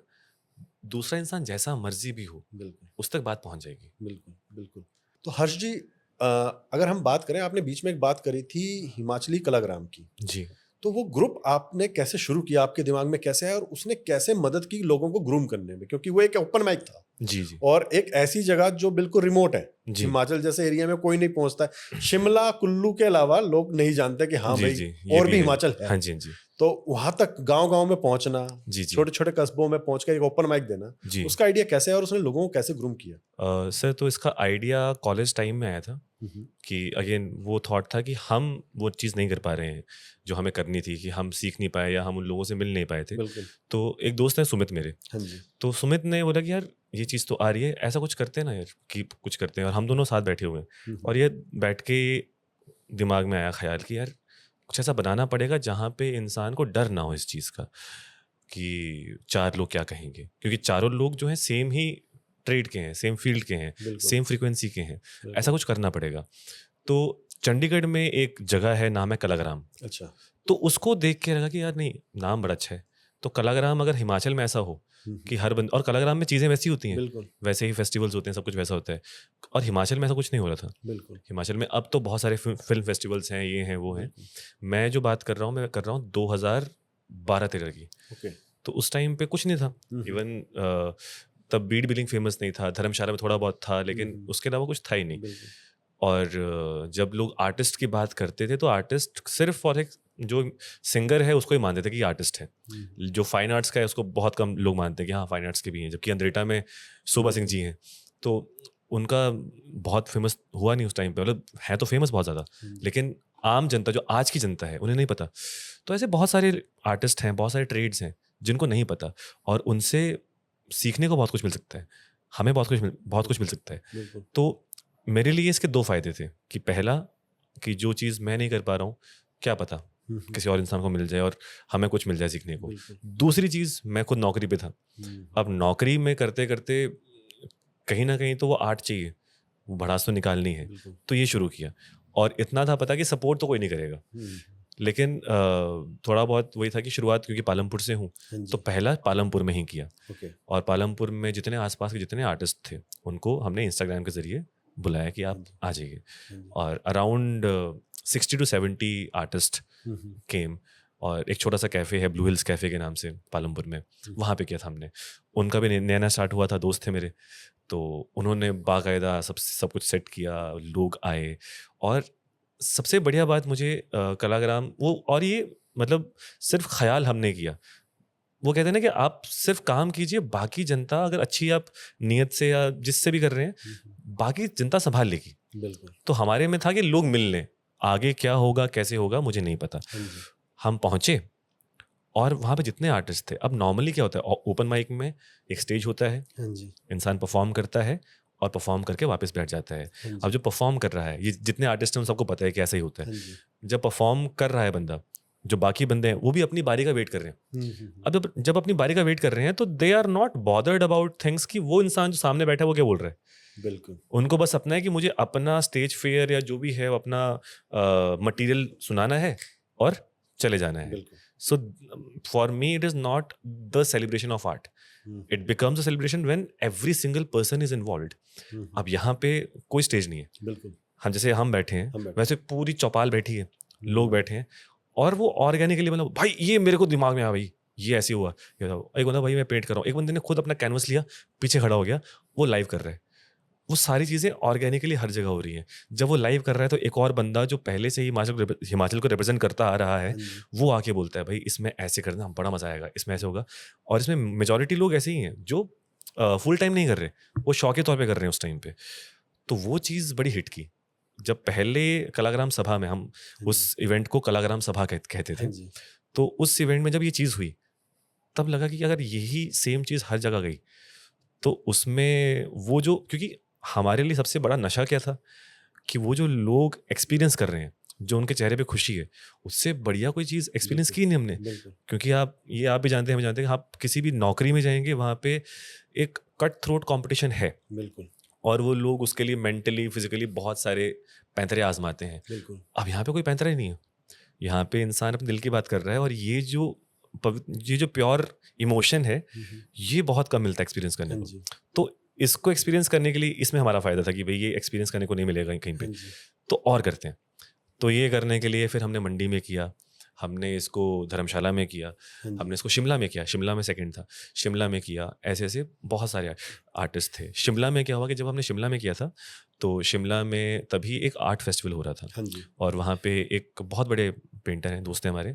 दूसरा इंसान जैसा मर्जी भी हो, बिल्कुल, उस तक बात पहुंच जाएगी। बिल्कुल, बिल्कुल। तो हर्ष जी, अगर हम बात करें, आपने बीच में एक बात करी थी हिमाचली कलाग्राम की, जी तो वो ग्रुप आपने कैसे शुरू किया, आपके दिमाग में कैसे है, और उसने कैसे मदद की लोगों को ग्रूम करने में, क्योंकि वो एक ओपन माइक था जी जी और एक ऐसी जगह जो बिल्कुल रिमोट है, जी हिमाचल जैसे एरिया में कोई नहीं पहुंचता है, शिमला कुल्लू के अलावा लोग नहीं जानते कि हाँ जी भाई जी, ये और भी है। हिमाचल है। हाँ जी जी तो वहां तक गांव गांव में पहुंचना, जी जी छोटे छोटे कस्बों में पहुंचकर एक ओपन माइक देना, जी। उसका आइडिया कैसे है और उसने लोगों को कैसे ग्रूम किया? सर, तो इसका आइडिया कॉलेज टाइम में आया था, हम्म, कि अगेन वो थॉट था कि हम वो चीज़ नहीं कर पा रहे हैं जो हमें करनी थी, कि हम सीख नहीं पाए या हम उन लोगों से मिल नहीं पाए थे। बिल्कुल, तो एक दोस्त है सुमित मेरे, हाँ जी, तो सुमित ने बोला कि यार ये चीज़ तो आ रही है, ऐसा कुछ करते हैं ना यार, कि कुछ करते हैं। और हम दोनों साथ बैठे हुए हैं, और ये बैठ के दिमाग में आया ख्याल कि यार कुछ ऐसा बनाना पड़ेगा जहाँ पे इंसान को डर ना हो इस चीज़ का, कि 4 लोग क्या कहेंगे, क्योंकि चारों लोग जो हैं सेम ही ट्रेड के हैं, सेम फील्ड के हैं, बिल्कुल, सेम फ्रीक्वेंसी के हैं। बिल्कुल, ऐसा कुछ करना पड़ेगा। तो चंडीगढ़ में एक जगह है, नाम है कलाग्राम। अच्छा, तो उसको देख के लगा कि यार नहीं, नाम बड़ा अच्छा है। तो कलाग्राम अगर हिमाचल में ऐसा हो कि हर बंद, और कलाग्राम में चीज़ें वैसी होती हैं, बिल्कुल, वैसे ही फेस्टिवल्स होते हैं, सब कुछ वैसा होता है। और हिमाचल में ऐसा कुछ नहीं हो रहा था। बिल्कुल, हिमाचल में अब तो बहुत सारे फिल्म फेस्टिवल्स हैं, ये हैं वो हैं। बिल्कुल, मैं जो बात कर रहा हूँ, मैं कर रहा हूँ 2012-13 की। ओके, तो उस टाइम पे कुछ नहीं था। इवन तब बीड बिलिंग फेमस नहीं था, धर्मशाला में थोड़ा बहुत था, लेकिन उसके अलावा कुछ था ही नहीं। बिल्कुल, और जब लोग आर्टिस्ट की बात करते थे, तो आर्टिस्ट सिर्फ और एक जो सिंगर है उसको ही मानते थे कि आर्टिस्ट है। जो फाइन आर्ट्स का है उसको बहुत कम लोग मानते हैं कि हाँ फाइन आर्ट्स के भी हैं, जबकि अंद्रेटा में शोभा सिंह जी हैं। तो उनका बहुत फेमस हुआ नहीं उस टाइम पे, मतलब है तो फेमस बहुत ज़्यादा, लेकिन आम जनता, जो आज की जनता है, उन्हें नहीं पता। तो ऐसे बहुत सारे आर्टिस्ट हैं, बहुत सारे ट्रेड्स हैं जिनको नहीं पता, और उनसे सीखने को बहुत कुछ मिल सकता है, हमें बहुत कुछ मिल सकता है। बिल्कुल। तो मेरे लिए इसके 2 फ़ायदे थे कि पहला, कि जो चीज़ मैं नहीं कर पा रहा हूँ, क्या पता किसी और इंसान को मिल जाए और हमें कुछ मिल जाए सीखने को। बिल्कुल। दूसरी चीज़, मैं खुद नौकरी पे था। अब नौकरी में करते-करते कहीं न कहीं तो वो आर्ट चाहिए, वो भड़ास तो निकालनी है। बिल्कुल। तो ये शुरू किया, और इतना था पता कि सपोर्ट तो कोई नहीं करेगा। लेकिन थोड़ा बहुत वही था कि शुरुआत, क्योंकि पालमपुर से हूँ, तो पहला पालमपुर में ही किया। ओके। और पालमपुर में जितने आसपास के जितने आर्टिस्ट थे, उनको हमने इंस्टाग्राम के ज़रिए बुलाया कि आप आ जाइए। और अराउंड 60 to 70 आर्टिस्ट केम, और एक छोटा सा कैफ़े है ब्लू हिल्स कैफ़े के नाम से पालमपुर में, वहाँ पे किया था हमने। उनका भी नया स्टार्ट हुआ था, दोस्त थे मेरे, तो उन्होंने बाकायदा सब कुछ सेट किया, लोग आए। और सबसे बढ़िया बात मुझे कलाग्राम वो, और ये मतलब सिर्फ ख्याल हमने किया। वो कहते हैं ना कि आप सिर्फ काम कीजिए, बाकी जनता अगर अच्छी आप नियत से या जिससे भी कर रहे हैं, बाकी जनता संभाल लेगी। बिल्कुल। तो हमारे में था कि लोग मिल लें, आगे क्या होगा कैसे होगा मुझे नहीं पता। हम पहुंचे, और वहाँ पे जितने आर्टिस्ट थे, अब नॉर्मली क्या होता है, ओपन माइक में एक स्टेज होता है, इंसान परफॉर्म करता है और परफॉर्म करके वापस बैठ जाता है। अब जो परफॉर्म कर रहा है, ये जितने आर्टिस्ट हैं उन सबको पता है कि ऐसा ही होता है। जब परफॉर्म कर रहा है बंदा, जो बाकी बंदे हैं वो भी अपनी बारी का वेट कर रहे हैं। अब जब अपनी बारी का वेट कर रहे हैं, तो they are not bothered about things कि वो इंसान जो सामने बैठा है वो क्या बोल रहा है। बिल्कुल। उनको बस अपना है कि मुझे अपना स्टेज फेयर या जो भी है वो अपना मटेरियल सुनाना है और चले जाना है। So for me it is not the celebration of art. It becomes a celebration when every single person is involved. अब यहाँ पे कोई स्टेज नहीं है। बिल्कुल। हम जैसे हम बैठे हैं, वैसे पूरी चौपाल बैठी है, लोग बैठे हैं, और वो ऑर्गेनिकली मतलब भाई ये मेरे को दिमाग में आया, भाई ये ऐसे हुआ, एक बंदा भाई मैं पेंट कर रहा हूँ, एक बंदे ने खुद अपना कैनवस लिया, पीछे खड़ा हो गया, वो लाइव कर रहा है। वो सारी चीज़ें ऑर्गेनिकली हर जगह हो रही हैं। जब वो लाइव कर रहा है तो एक और बंदा जो पहले से ही हिमाचल को रिप्रेजेंट करता आ रहा है, वो आके बोलता है भाई इसमें ऐसे करना, बड़ा मजा आएगा, इसमें ऐसे होगा। और इसमें मेजॉरिटी लोग ऐसे ही हैं जो फुल टाइम नहीं कर रहे, वो शौक के तौर पे कर रहे हैं उस टाइम पे। तो वो चीज़ बड़ी हिट की। जब पहले कलाग्राम सभा में, हम उस इवेंट को कलाग्राम सभा कहते थे, तो उस इवेंट में जब ये चीज़ हुई, तब लगा कि अगर यही सेम चीज़ हर जगह गई, तो उसमें वो जो, क्योंकि हमारे लिए सबसे बड़ा नशा क्या था कि वो जो लोग एक्सपीरियंस कर रहे हैं, जो उनके चेहरे पे खुशी है, उससे बढ़िया कोई चीज़ एक्सपीरियंस की नहीं हमने। क्योंकि आप भी जानते हैं, हम जानते हैं, आप किसी भी नौकरी में जाएंगे, वहाँ पे एक कट थ्रोट कॉम्पिटिशन है। बिल्कुल। और वो लोग उसके लिए मेंटली फिजिकली बहुत सारे पैंतरे आजमाते हैं। बिल्कुल। अब यहाँ पे कोई पैंतरा ही नहीं है, यहाँ पे इंसान अपने दिल की बात कर रहा है, और ये जो प्योर इमोशन है, ये बहुत कम मिलता है एक्सपीरियंस करने को। तो इसको एक्सपीरियंस करने के लिए इसमें हमारा फ़ायदा था कि भाई ये एक्सपीरियंस करने को नहीं मिलेगा कहीं पे, तो और करते हैं। तो ये करने के लिए फिर हमने मंडी में किया, हमने इसको धर्मशाला में किया, हमने इसको शिमला में किया, शिमला में सेकंड था, शिमला में किया। ऐसे ऐसे बहुत सारे आर्टिस्ट थे। शिमला में क्या हुआ कि जब हमने शिमला में किया था, तो शिमला में तभी एक आर्ट फेस्टिवल हो रहा था, और वहाँ पे एक बहुत बड़े पेंटर हैं, दोस्त हैं हमारे,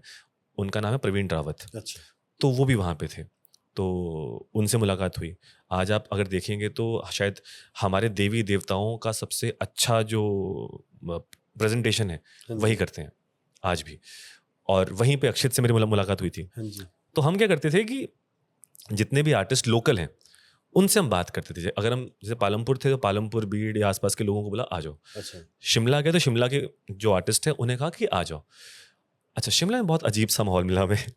उनका नाम है प्रवीण रावत। अच्छा। तो वो भी वहाँ पे थे, तो उनसे मुलाकात हुई। आज आप अगर देखेंगे तो शायद हमारे देवी देवताओं का सबसे अच्छा जो प्रेजेंटेशन है वही करते हैं आज भी। और वहीं पे अक्षित से मेरी मुलाकात हुई थी। तो हम क्या करते थे कि जितने भी आर्टिस्ट लोकल हैं उनसे हम बात करते थे। अगर हम जैसे पालमपुर थे तो पालमपुर, बीड़ या आसपास के लोगों को बोला आ जाओ। अच्छा। शिमला गए तो शिमला के जो आर्टिस्ट हैं उन्हें कहा कि आ जाओ। अच्छा, शिमला में बहुत अजीब सा माहौल मिला हमें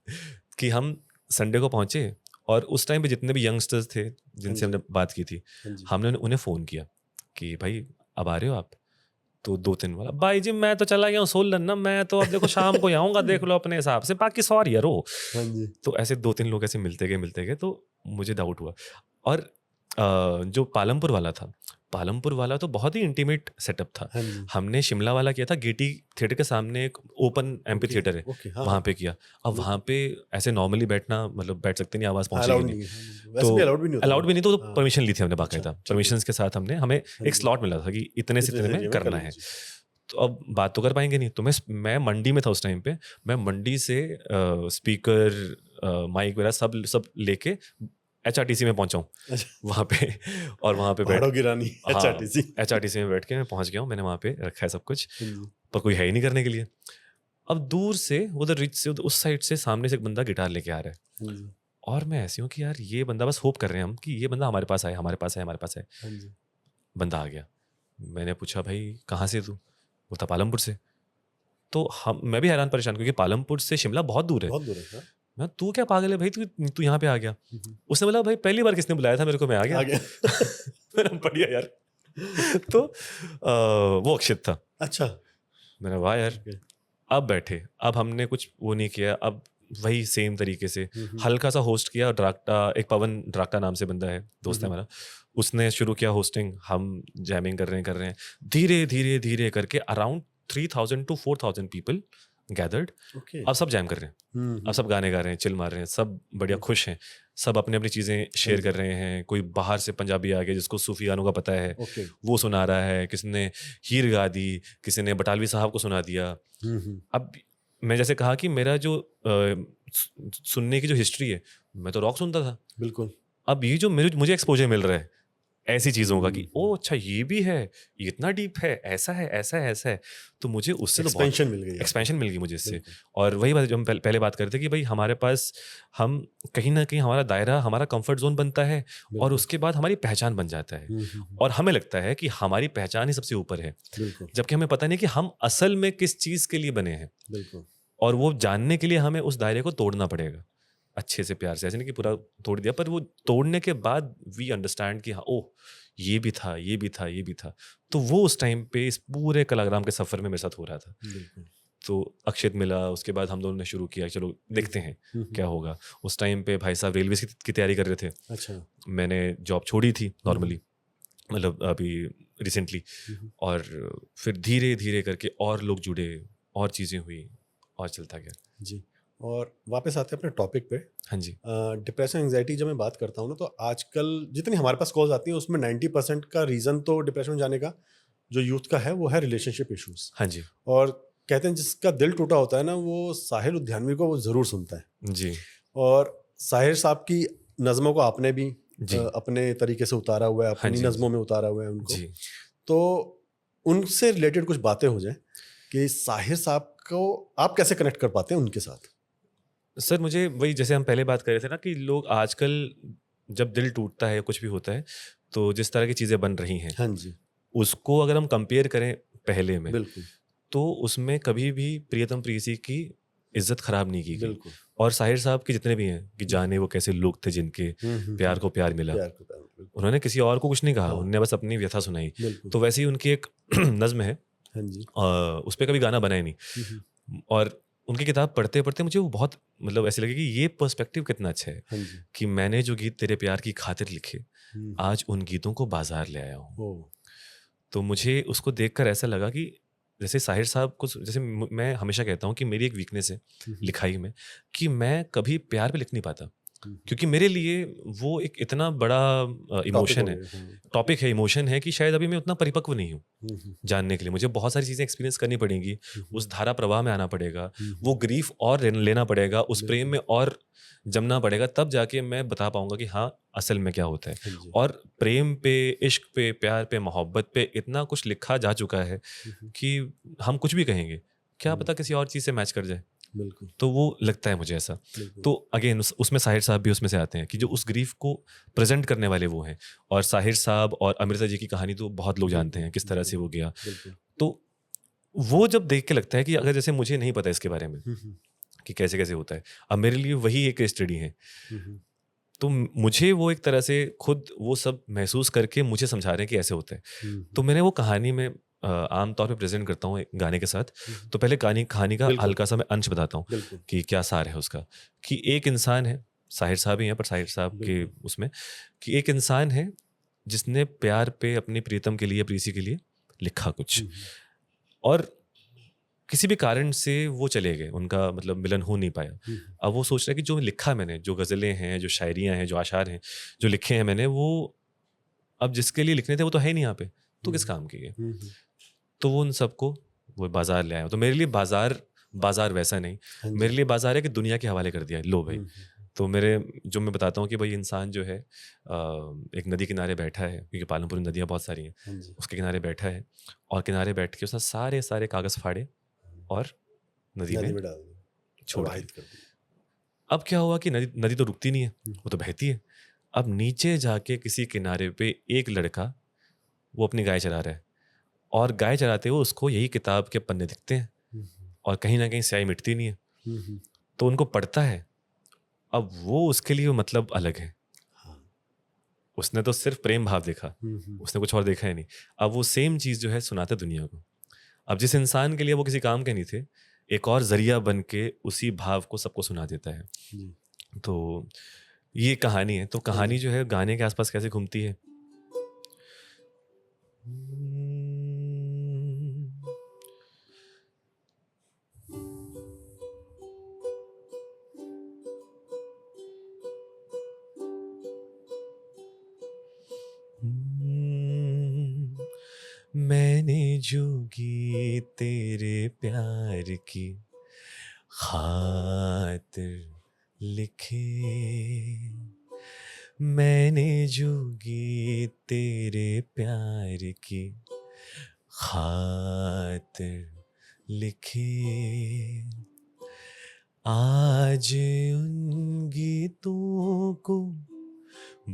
कि हम संडे को पहुंचे, और उस टाइम पे जितने भी यंगस्टर्स थे जिनसे हमने बात की थी, हमने उन्हें फ़ोन किया कि भाई अब आ रहे हो आप? तो 2-3 वाला, भाई जी मैं तो चला गया हूँ सोलन ना, मैं तो अब देखो शाम को आऊँगा, देख लो अपने हिसाब से, बाकी सॉरी यार हो। तो ऐसे 2-3 लोग ऐसे मिलते गए, तो मुझे डाउट हुआ। और जो पालमपुर वाला तो बहुत ही इंटीमेट सेटअप था। हमने शिमला वाला किया था गेटी थिएटर के सामने, एक ओपन एम्पी थिएटर है, वहाँ पे किया। अब वहाँ पे ऐसे नॉर्मली बैठना, मतलब बैठ सकते नहीं, आवाज़ पहुँचेगी नहीं, तो अलाउड भी नहीं, तो परमिशन ली थी हमने बाकायदा। परमिशन के साथ हमें एक स्लॉट मिला था कि इतने से इतने में करना है। तो अब बात तो कर पाएंगे नहीं, तो मैं मंडी में था उस टाइम पे। मैं मंडी से स्पीकर माइक वगैरह सब लेके HRTC में पहुंचा हूँ वहाँ पे, और वहाँ पे HRTC में बैठ के मैं पहुँच गया हूँ। मैंने वहाँ पे रखा है सब कुछ, पर कोई है ही नहीं करने के लिए। अब दूर से उधर रिच से उस साइड से सामने से एक बंदा गिटार लेके आ रहा है। और मैं ऐसी हूँ कि यार ये बंदा, बस होप कर रहे हैं हम कि ये बंदा हमारे पास आए, हमारे पास आए, हमारे पास आए। हाँ जी। बंदा आ गया। मैंने पूछा, भाई कहाँ से तू? बोलता पालमपुर से। तो मैं भी हैरान परेशान, क्योंकि पालमपुर से शिमला बहुत दूर है। बहुत दूर है। हाँ। मैं, तू क्या पागल है भाई, तू तू यहाँ पे आ गया? उसने बोला, भाई पहली बार किसने बुलाया था मेरे को, मैं आ गया। आ गया। मैंने, बढ़िया यार। तो वो अक्षित था। अच्छा। मैंने, वाह यार। Okay. अब बैठे, अब हमने कुछ वो नहीं किया, अब वही सेम तरीके से हम्म। हल्का सा होस्ट किया। ड्राक्टा, एक पवन ड्राक्टा नाम से बंदा है, दोस्त है हमारा, उसने शुरू किया होस्टिंग। हम जैमिंग कर रहे हैं। धीरे धीरे धीरे करके around 3000 to 4000 people gathered. Okay. अब सब जैम कर रहे हैं, अब सब गाने गा रहे हैं, चिल मार रहे हैं, सब बढ़िया खुश हैं। सब अपनी अपनी चीज़ें शेयर कर रहे हैं। कोई बाहर से पंजाबी आ गया जिसको सूफी गानों का पता है, Okay. वो सुना रहा है। किसी ने हीर गा दी, किसी ने बटालवी साहब को सुना दिया। अब मैं जैसे कहा कि मेरा जो सुनने की जो हिस्ट्री है, मैं तो रॉक सुनता था। बिल्कुल। अब ये जो मुझे एक्सपोजर मिल रहा है ऐसी चीज़ों का कि ओ अच्छा ये भी है, ये इतना डीप है, ऐसा है, ऐसा है, ऐसा है, तो मुझे उससे तो एक्सपेंशन मिल गई। एक्सपेंशन मिल गई मुझे इससे। बिल्कुल। और वही बात जो हम पहले बात करते कि भाई हमारे पास, हम कहीं ना कहीं हमारा दायरा, हमारा कंफर्ट जोन बनता है, और उसके बाद हमारी पहचान बन जाता है। और हमें लगता है कि हमारी पहचान ही सबसे ऊपर है, बिल्कुल। जबकि हमें पता नहीं कि हम असल में किस चीज़ के लिए बने हैं। बिल्कुल। और वो जानने के लिए हमें उस दायरे को तोड़ना पड़ेगा अच्छे से, प्यार से। ऐसे नहीं कि पूरा तोड़ दिया, पर वो तोड़ने के बाद वी अंडरस्टैंड कि हाँ, ओह ये भी था, ये भी था, ये भी था। तो वो उस टाइम पे इस पूरे कलाग्राम के सफ़र में मेरे साथ हो रहा था। तो अक्षित मिला, उसके बाद हम दोनों ने शुरू किया, चलो देखते हैं क्या होगा। उस टाइम पे भाई साहब रेलवे की तैयारी कर रहे थे। अच्छा। मैंने जॉब छोड़ी थी नॉर्मली, मतलब अभी रिसेंटली। और फिर धीरे धीरे करके और लोग जुड़े, और चीज़ें हुई, और चलता गया जी। और वापस आते हैं अपने टॉपिक पे। हाँ जी। डिप्रेशन एंजाइटी जब मैं बात करता हूँ ना, तो आजकल जितनी हमारे पास कॉल्स आती हैं उसमें 90% का रीज़न तो डिप्रेशन में जाने का जो यूथ का है वो है रिलेशनशिप इश्यूज। हाँ जी। और कहते हैं जिसका दिल टूटा होता है ना, वो साहिर उद्यानवी को वो ज़रूर सुनता है। जी। और साहिर साहब की नज़मों को आपने भी जी। अपने तरीके से उतारा हुआ है, हाँ अपनी जी। नज़मों में उतारा हुआ है उनको। जी। तो उनसे रिलेटेड कुछ बातें हो जाए कि साहिर साहब को आप कैसे कनेक्ट कर पाते हैं उनके साथ? सर मुझे वही, जैसे हम पहले बात कर रहे थे ना, कि लोग आजकल जब दिल टूटता है, कुछ भी होता है, तो जिस तरह की चीज़ें बन रही हैं, हाँ जी। उसको अगर हम कंपेयर करें पहले में, बिल्कुल। तो उसमें कभी भी प्रियतम प्रेयसी की इज्जत खराब नहीं की गई। बिल्कुल। और साहिर साहब के जितने भी हैं, कि जाने वो कैसे लोग थे जिनके प्यार को प्यार मिला, प्यार को प्यार, बिल्कुल। उन्होंने किसी और को कुछ नहीं कहा, हाँ। उन्होंने बस अपनी व्यथा सुनाई। बिल्कुल। तो वैसे ही उनकी एक नज्म है, हाँ जी। उस पर कभी गाना बना ही नहीं। और उनकी किताब पढ़ते पढ़ते मुझे वो बहुत, मतलब ऐसे लगे कि ये पर्सपेक्टिव कितना अच्छा है, हाँ जी। कि मैंने जो गीत तेरे प्यार की खातिर लिखे, आज उन गीतों को बाजार ले आया हूँ। ओह। तो मुझे उसको देखकर ऐसा लगा कि जैसे साहिर साहब को, जैसे मैं हमेशा कहता हूँ कि मेरी एक वीकनेस है लिखाई में, कि मैं कभी प्यार पे लिख नहीं पाता, क्योंकि मेरे लिए वो एक इतना बड़ा इमोशन है, टॉपिक है, इमोशन है, कि शायद अभी मैं उतना परिपक्व नहीं हूँ जानने के लिए। मुझे बहुत सारी चीज़ें एक्सपीरियंस करनी पड़ेंगी, उस धारा प्रवाह में आना पड़ेगा, वो ग्रीफ और लेना पड़ेगा, उस प्रेम में और जमना पड़ेगा, तब जाके मैं बता पाऊंगा कि हाँ असल में क्या होता है। और प्रेम पे, इश्क पे, प्यार पे, मोहब्बत पे इतना कुछ लिखा जा चुका है कि हम कुछ भी कहेंगे, क्या पता किसी और चीज़ से मैच कर जाए। बिल्कुल। तो वो लगता है मुझे ऐसा। तो अगेन उसमें साहिर साहब भी उसमें से आते हैं, कि जो उस ग्रीफ को प्रेजेंट करने वाले वो हैं। और साहिर साहब और अमृता जी की कहानी तो बहुत लोग जानते हैं, किस तरह से वो गया। तो वो जब देख के लगता है कि अगर जैसे मुझे नहीं पता इसके बारे में कि कैसे कैसे होता है, अब मेरे लिए वही एक स्टडी है, तो मुझे वो एक तरह से खुद वो सब महसूस करके मुझे समझा रहे हैं कि ऐसे होता है। तो मैंने वो कहानी में आमतौर पे प्रेजेंट करता हूँ गाने के साथ। तो पहले कहानी का हल्का सा मैं अंश बताता हूँ कि क्या सार है उसका। कि एक इंसान है, साहिर साहब ही हैं, पर साहिर साहब के उसमें, कि एक इंसान है जिसने प्यार पे अपनी प्रीतम के लिए, प्रीसी के लिए लिखा कुछ, और किसी भी कारण से वो चले गए, उनका मतलब मिलन हो नहीं पाया। अब वो सोच रहा है कि जो लिखा मैंने, जो गज़लें हैं, जो शायरियाँ हैं, जो आशार हैं, जो लिखे हैं मैंने, वो अब जिसके लिए लिखने थे वो तो है नहीं यहाँ पे, तो किस काम के ये। तो वो उन सबको वो बाजार ले आया। तो मेरे लिए बाजार वैसा नहीं, मेरे लिए बाजार है कि दुनिया के हवाले कर दिया, लो भाई। तो मेरे जो मैं बताता हूँ कि भाई इंसान जो है एक नदी किनारे बैठा है, क्योंकि पालमपुर में नदियाँ बहुत सारी हैं, उसके किनारे बैठा है, और किनारे बैठ के उसने सारे सारे कागज़ फाड़े और नदी में छोड़ दिए। अब क्या हुआ कि नदी नदी तो रुकती नहीं है, वो तो बहती है। अब नीचे जाके किसी किनारे पे एक लड़का वो अपनी गाय चरा रहा है, और गाय चराते हुए उसको यही किताब के पन्ने दिखते हैं, और कहीं ना कहीं स्याही मिटती नहीं है, तो उनको पढ़ता है। अब वो उसके लिए मतलब अलग है। हाँ। उसने तो सिर्फ प्रेम भाव देखा, उसने कुछ और देखा ही नहीं। अब वो सेम चीज़ जो है सुनाते दुनिया को। अब जिस इंसान के लिए वो किसी काम के नहीं थे, एक और जरिया बन के उसी भाव को सबको सुना देता है। जी। तो ये कहानी है। तो कहानी जो है गाने के आसपास कैसे घूमती है। मैंने जोगी तेरे प्यार की खातिर लिखे, मैंने जोगी तेरे प्यार की खातिर लिखे, आज उन गीतों को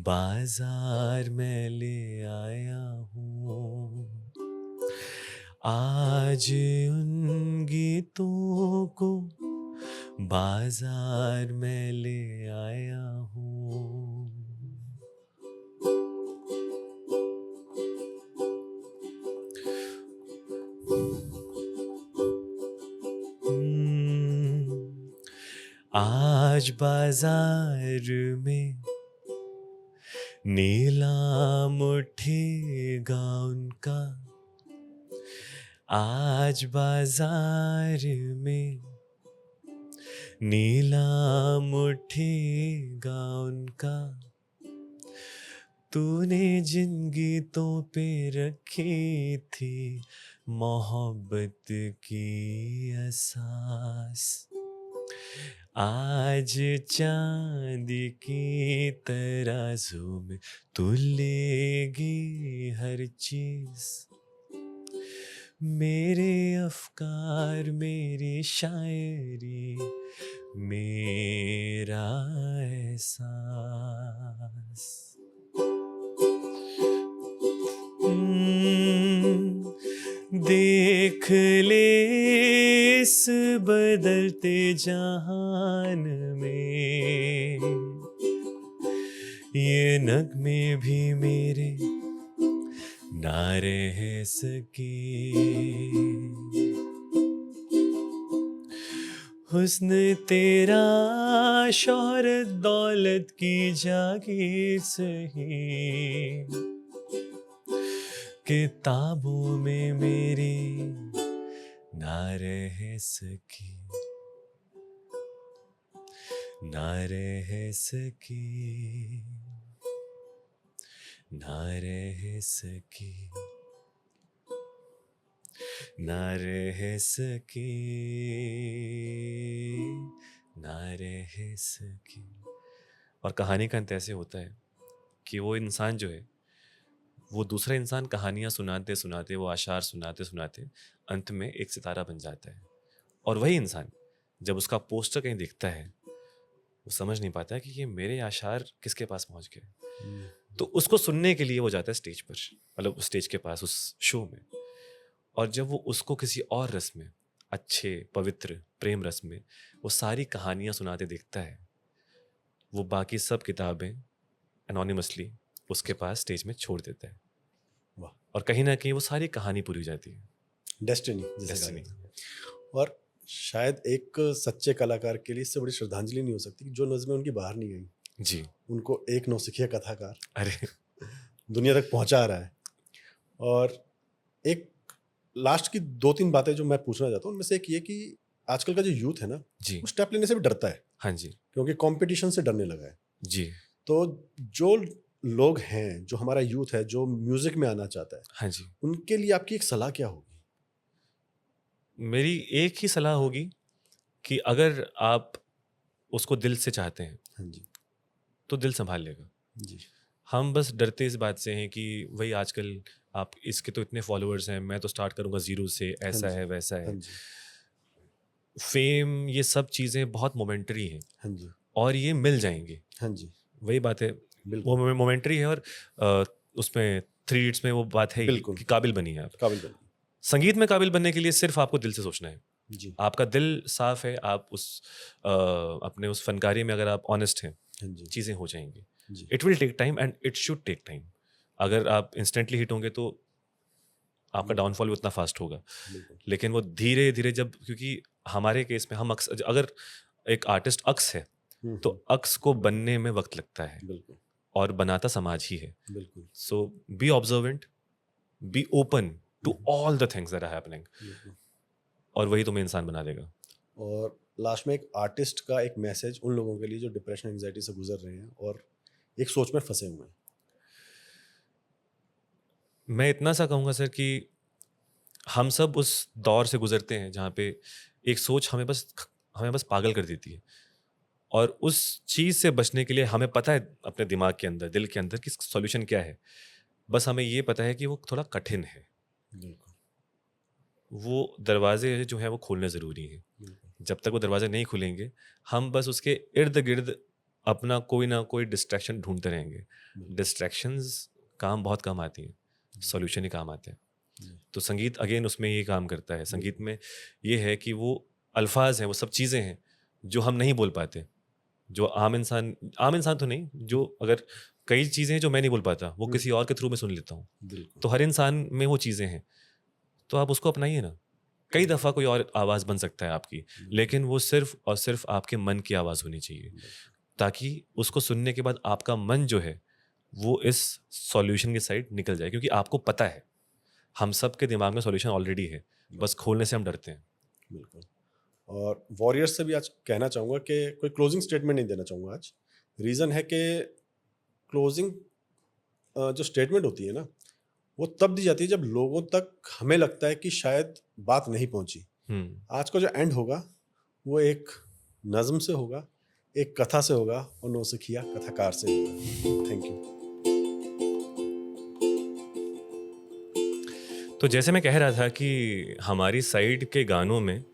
बाजार में ले आया हूँ, आज उन गीतों को बाजार में ले आया हूँ। आज बाजार में नीलाम उठेगा उनका, आज बाजार में नीलाम उठेगा उनका, तूने जिन गीतों पे रखी थी मोहब्बत की एहसास, आज चांद की तराजू में तुलेगी हर चीज, मेरे अफकार मेरी शायरी मेरा एहसास। देख ले इस बदलते जहान में ये नगमे भी मेरे ना रह सके, हुस्न तेरा शोहरत दौलत की जागीर सही, किताबों में मेरी ना रह सकी, ना रह सकी, ना रह सकी, ना रह सकी, ना रह सकी। और कहानी का अंत ऐसे होता है कि वो इंसान जो है वो दूसरा इंसान कहानियाँ सुनाते सुनाते, वो आशार सुनाते सुनाते अंत में एक सितारा बन जाता है। और वही इंसान जब उसका पोस्टर कहीं दिखता है वो समझ नहीं पाता कि ये मेरे आशार किसके पास पहुंच गए। तो उसको सुनने के लिए वो जाता है स्टेज पर, मतलब स्टेज के पास उस शो में। और जब वो उसको किसी और रस में, अच्छे पवित्र प्रेम रस में वो सारी कहानियाँ सुनाते देखता है, वो बाकी सब किताबें एनोनिमसली उसके पास स्टेज में छोड़ देता है। वाह। और कहीं ना कहीं वो सारी कहानी पूरी हो जाती है। Destiny Destiny। और शायद एक सच्चे कलाकार के लिए इससे बड़ी श्रद्धांजलि नहीं हो सकती कि जो नज़्में उनकी बाहर नहीं गई, जी। उनको एक नौसिखिया कथाकार अरे दुनिया तक पहुंचा रहा है। और एक लास्ट की 2-3 बातें जो मैं पूछना चाहता हूँ उनमें से एक ये कि आजकल का जो यूथ है ना, जी। वो स्टेप लेने से भी डरता है। हाँ जी। क्योंकि कंपटीशन से डरने लगा है। जी। तो जो लोग हैं, जो हमारा यूथ है, जो म्यूजिक में आना चाहता है, हाँ जी, उनके लिए आपकी एक सलाह क्या होगी? मेरी एक ही सलाह होगी कि अगर आप उसको दिल से चाहते हैं हाँ जी। तो दिल संभाल लेगा। जी। हम बस डरते इस बात से हैं कि वही आजकल आप इसके तो इतने फॉलोअर्स हैं, मैं तो स्टार्ट करूंगा जीरो से, ऐसा जी। है वैसा हाँ है। जी। फेम, ये सब चीज़ें बहुत मोमेंटरी हैं। हाँ जी। और ये मिल जाएंगी। हाँ जी, वही बात है, बिल्कुल, वो मोमेंटरी है। और उसमें थ्री इडियट्स में वो बात है ही बिल्कुल। कि काबिल बनिए आप। काबिल बनिए। संगीत में काबिल बनने के लिए सिर्फ आपको दिल से सोचना है। जी, आपका दिल साफ है, आप अपने उस फनकारी में अगर आप ऑनेस्ट हैं, हाँ जी, चीज़ें हो जाएंगी। जी, it will take time and it should take time. अगर आप इंस्टेंटली हिट होंगे तो आपका डाउनफॉल भी उतना फास्ट होगा। बिल्कुल। लेकिन वो धीरे धीरे, जब, क्योंकि हमारे केस में हम अक्स अगर एक आर्टिस्ट अक्स है हुँ, तो हुँ, अक्स को बनने में वक्त लगता है, बिल्कुल, और बनाता समाज ही है। बिल्कुल, so be observant, be open to all the things that are happening, बिल्कुल। और वही तुम्हें इंसान बना देगा। और लास्ट में एक आर्टिस्ट का एक मैसेज उन लोगों के लिए जो डिप्रेशन, एंग्जायटी से गुज़र रहे हैं और एक सोच में फँसे हुए हैं। मैं इतना सा कहूँगा सर कि हम सब उस दौर से गुजरते हैं जहाँ पे एक सोच हमें बस पागल कर देती है, और उस चीज़ से बचने के लिए हमें पता है अपने दिमाग के अंदर, दिल के अंदर, कि सॉल्यूशन क्या है। बस हमें ये पता है कि वो थोड़ा कठिन है। बिल्कुल, वो दरवाजे जो हैं वो खोलने ज़रूरी हैं। बिल्कुल, जब तक वो दरवाजे नहीं खुलेंगे, हम बस उसके इर्द गिर्द अपना कोई ना कोई डिस्ट्रैक्शन ढूंढते रहेंगे। बिल्कुल। डिस्ट्रैक्शंस काम बहुत कम आती हैं, सॉल्यूशन ही काम आते हैं। जी, तो संगीत अगेन उसमें ये काम करता है। संगीत बिल्कुल, में ये है कि वो अल्फाज हैं, वो सब चीज़ें हैं जो हम नहीं बोल पाते। जो आम इंसान तो नहीं, जो अगर कई चीज़ें हैं जो मैं नहीं बोल पाता, वो हुँ, किसी और के थ्रू में सुन लेता हूँ। बिल्कुल, तो हर इंसान में वो चीज़ें हैं, तो आप उसको अपनाइए ना। कई दफ़ा कोई और आवाज़ बन सकता है आपकी, बिल्कुल, लेकिन वो सिर्फ़ और सिर्फ़ आपके मन की आवाज़ होनी चाहिए, बिल्कुल, ताकि उसको सुनने के बाद आपका मन जो है, वो इस सॉल्यूशन की साइड निकल जाए। क्योंकि आपको पता है, हम सब के दिमाग में सॉल्यूशन ऑलरेडी है, बस खोलने से हम डरते हैं। बिल्कुल। और वॉरियर्स से भी आज कहना चाहूँगा कि कोई क्लोजिंग स्टेटमेंट नहीं देना चाहूँगा आज। रीज़न है कि क्लोजिंग जो स्टेटमेंट होती है ना, वो तब दी जाती है जब लोगों तक हमें लगता है कि शायद बात नहीं पहुँची। हुँ। आज का जो एंड होगा, वो एक नज़्म से होगा, एक कथा से होगा और नौसिखिया कथाकार से होगा। Thank you. तो जैसे मैं कह रहा था कि हमारी साइड के गानों में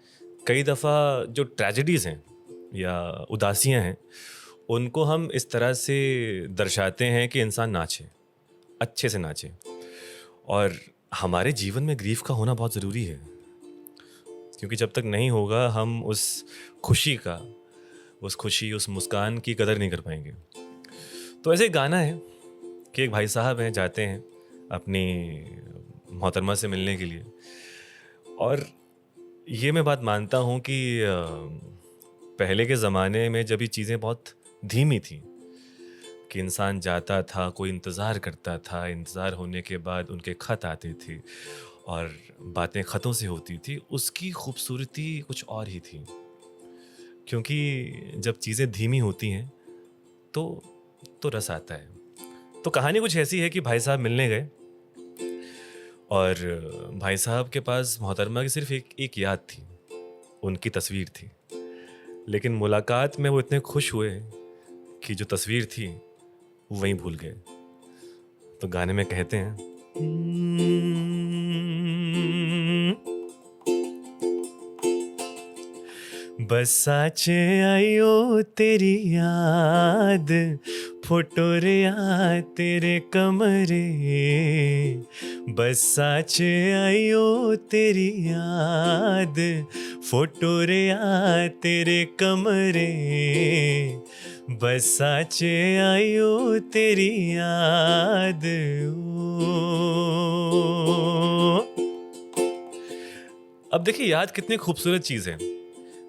कई दफ़ा जो ट्रेजेडीज़ हैं या उदासियाँ हैं, उनको हम इस तरह से दर्शाते हैं कि इंसान नाचे, अच्छे से नाचे। और हमारे जीवन में ग्रीफ का होना बहुत ज़रूरी है, क्योंकि जब तक नहीं होगा हम उस खुशी, उस मुस्कान की कदर नहीं कर पाएंगे। तो ऐसे एक गाना है कि एक भाई साहब हैं, जाते हैं अपनी मोहतरमा से मिलने के लिए। और ये मैं बात मानता हूँ कि पहले के ज़माने में जब ये चीज़ें बहुत धीमी थी, कि इंसान जाता था, कोई इंतज़ार करता था, इंतज़ार होने के बाद उनके ख़त आते थे और बातें ख़तों से होती थी, उसकी खूबसूरती कुछ और ही थी। क्योंकि जब चीज़ें धीमी होती हैं तो रस आता है। तो कहानी कुछ ऐसी है कि भाई साहब मिलने गए, और भाई साहब के पास मोहतरमा की सिर्फ एक याद थी, उनकी तस्वीर थी। लेकिन मुलाकात में वो इतने खुश हुए कि जो तस्वीर थी वो वहीं भूल गए। तो गाने में कहते हैं, बस आयो तेरी याद, फोटो रे आ तेरे कमरे। बस आयो तेरी याद, फोटो रे आ तेरे कमरे। बस आयो तेरी याद। अब देखिए, याद कितनी खूबसूरत चीज़ है।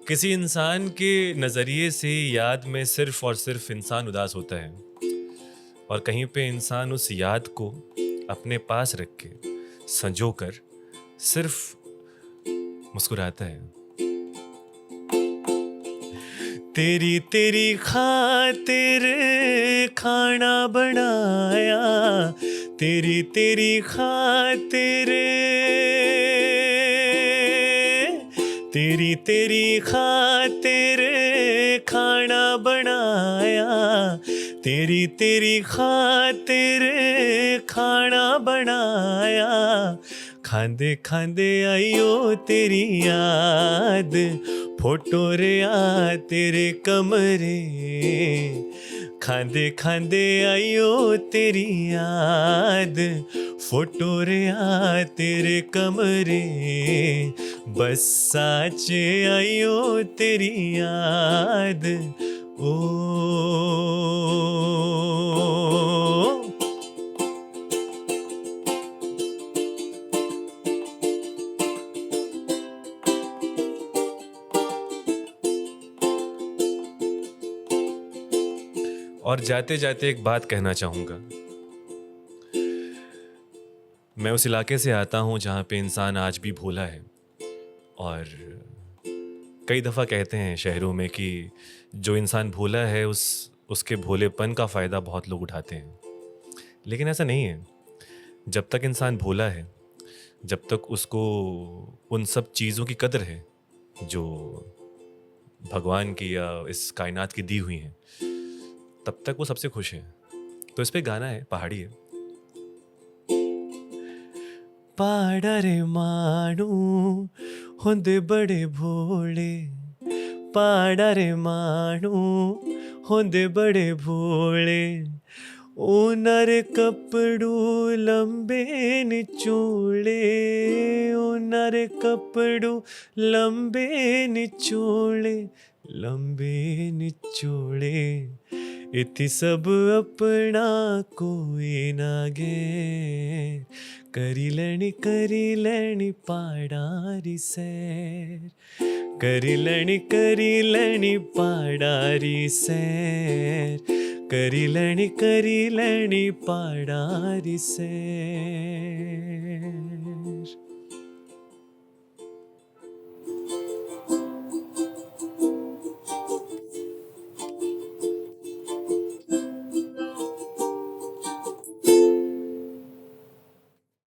किसी इंसान के नज़रिए से याद में सिर्फ और सिर्फ इंसान उदास होता है, और कहीं पे इंसान उस याद को अपने पास रख के संजो कर सिर्फ मुस्कुराता है। तेरी तेरी खातिर खाना बनाया, तेरी तेरी खातिर, तेरी तेरी खातिर खाना बनाया, तेरी तेरी खातिर खाना बनाया। खांदे खांदे आइयो तेरी याद, फोटो रे आ तेरे कमरे खांदे खांदे आयो तेरी याद फोटो रे आ तेरे कमरे बस साचे आयो तेरी याद ओ और जाते जाते एक बात कहना चाहूँगा। मैं उस इलाके से आता हूँ जहाँ पे इंसान आज भी भोला है और कई दफ़ा कहते हैं शहरों में कि जो इंसान भोला है उसके भोलेपन का फ़ायदा बहुत लोग उठाते हैं, लेकिन ऐसा नहीं है। जब तक इंसान भोला है, जब तक उसको उन सब चीज़ों की कदर है जो भगवान की या इस कायनात की दी हुई हैं, तब तक वो सबसे खुश है। तो इस पे गाना है, पहाड़ी है। पाड़ा रे मानू होंदे बड़े भोले पाड़ा रे मानू होंदे बड़े भोले ऊनर कपड़ू लंबे निचोड़े ऊनर कपड़ू लंबे निचोड़े लंबे निचोड़े इति सब अपना कोई ना गे करी लेनी पाडारी सैर करी लेनी पाडारी सैर करी लेनी पाडारी सैर।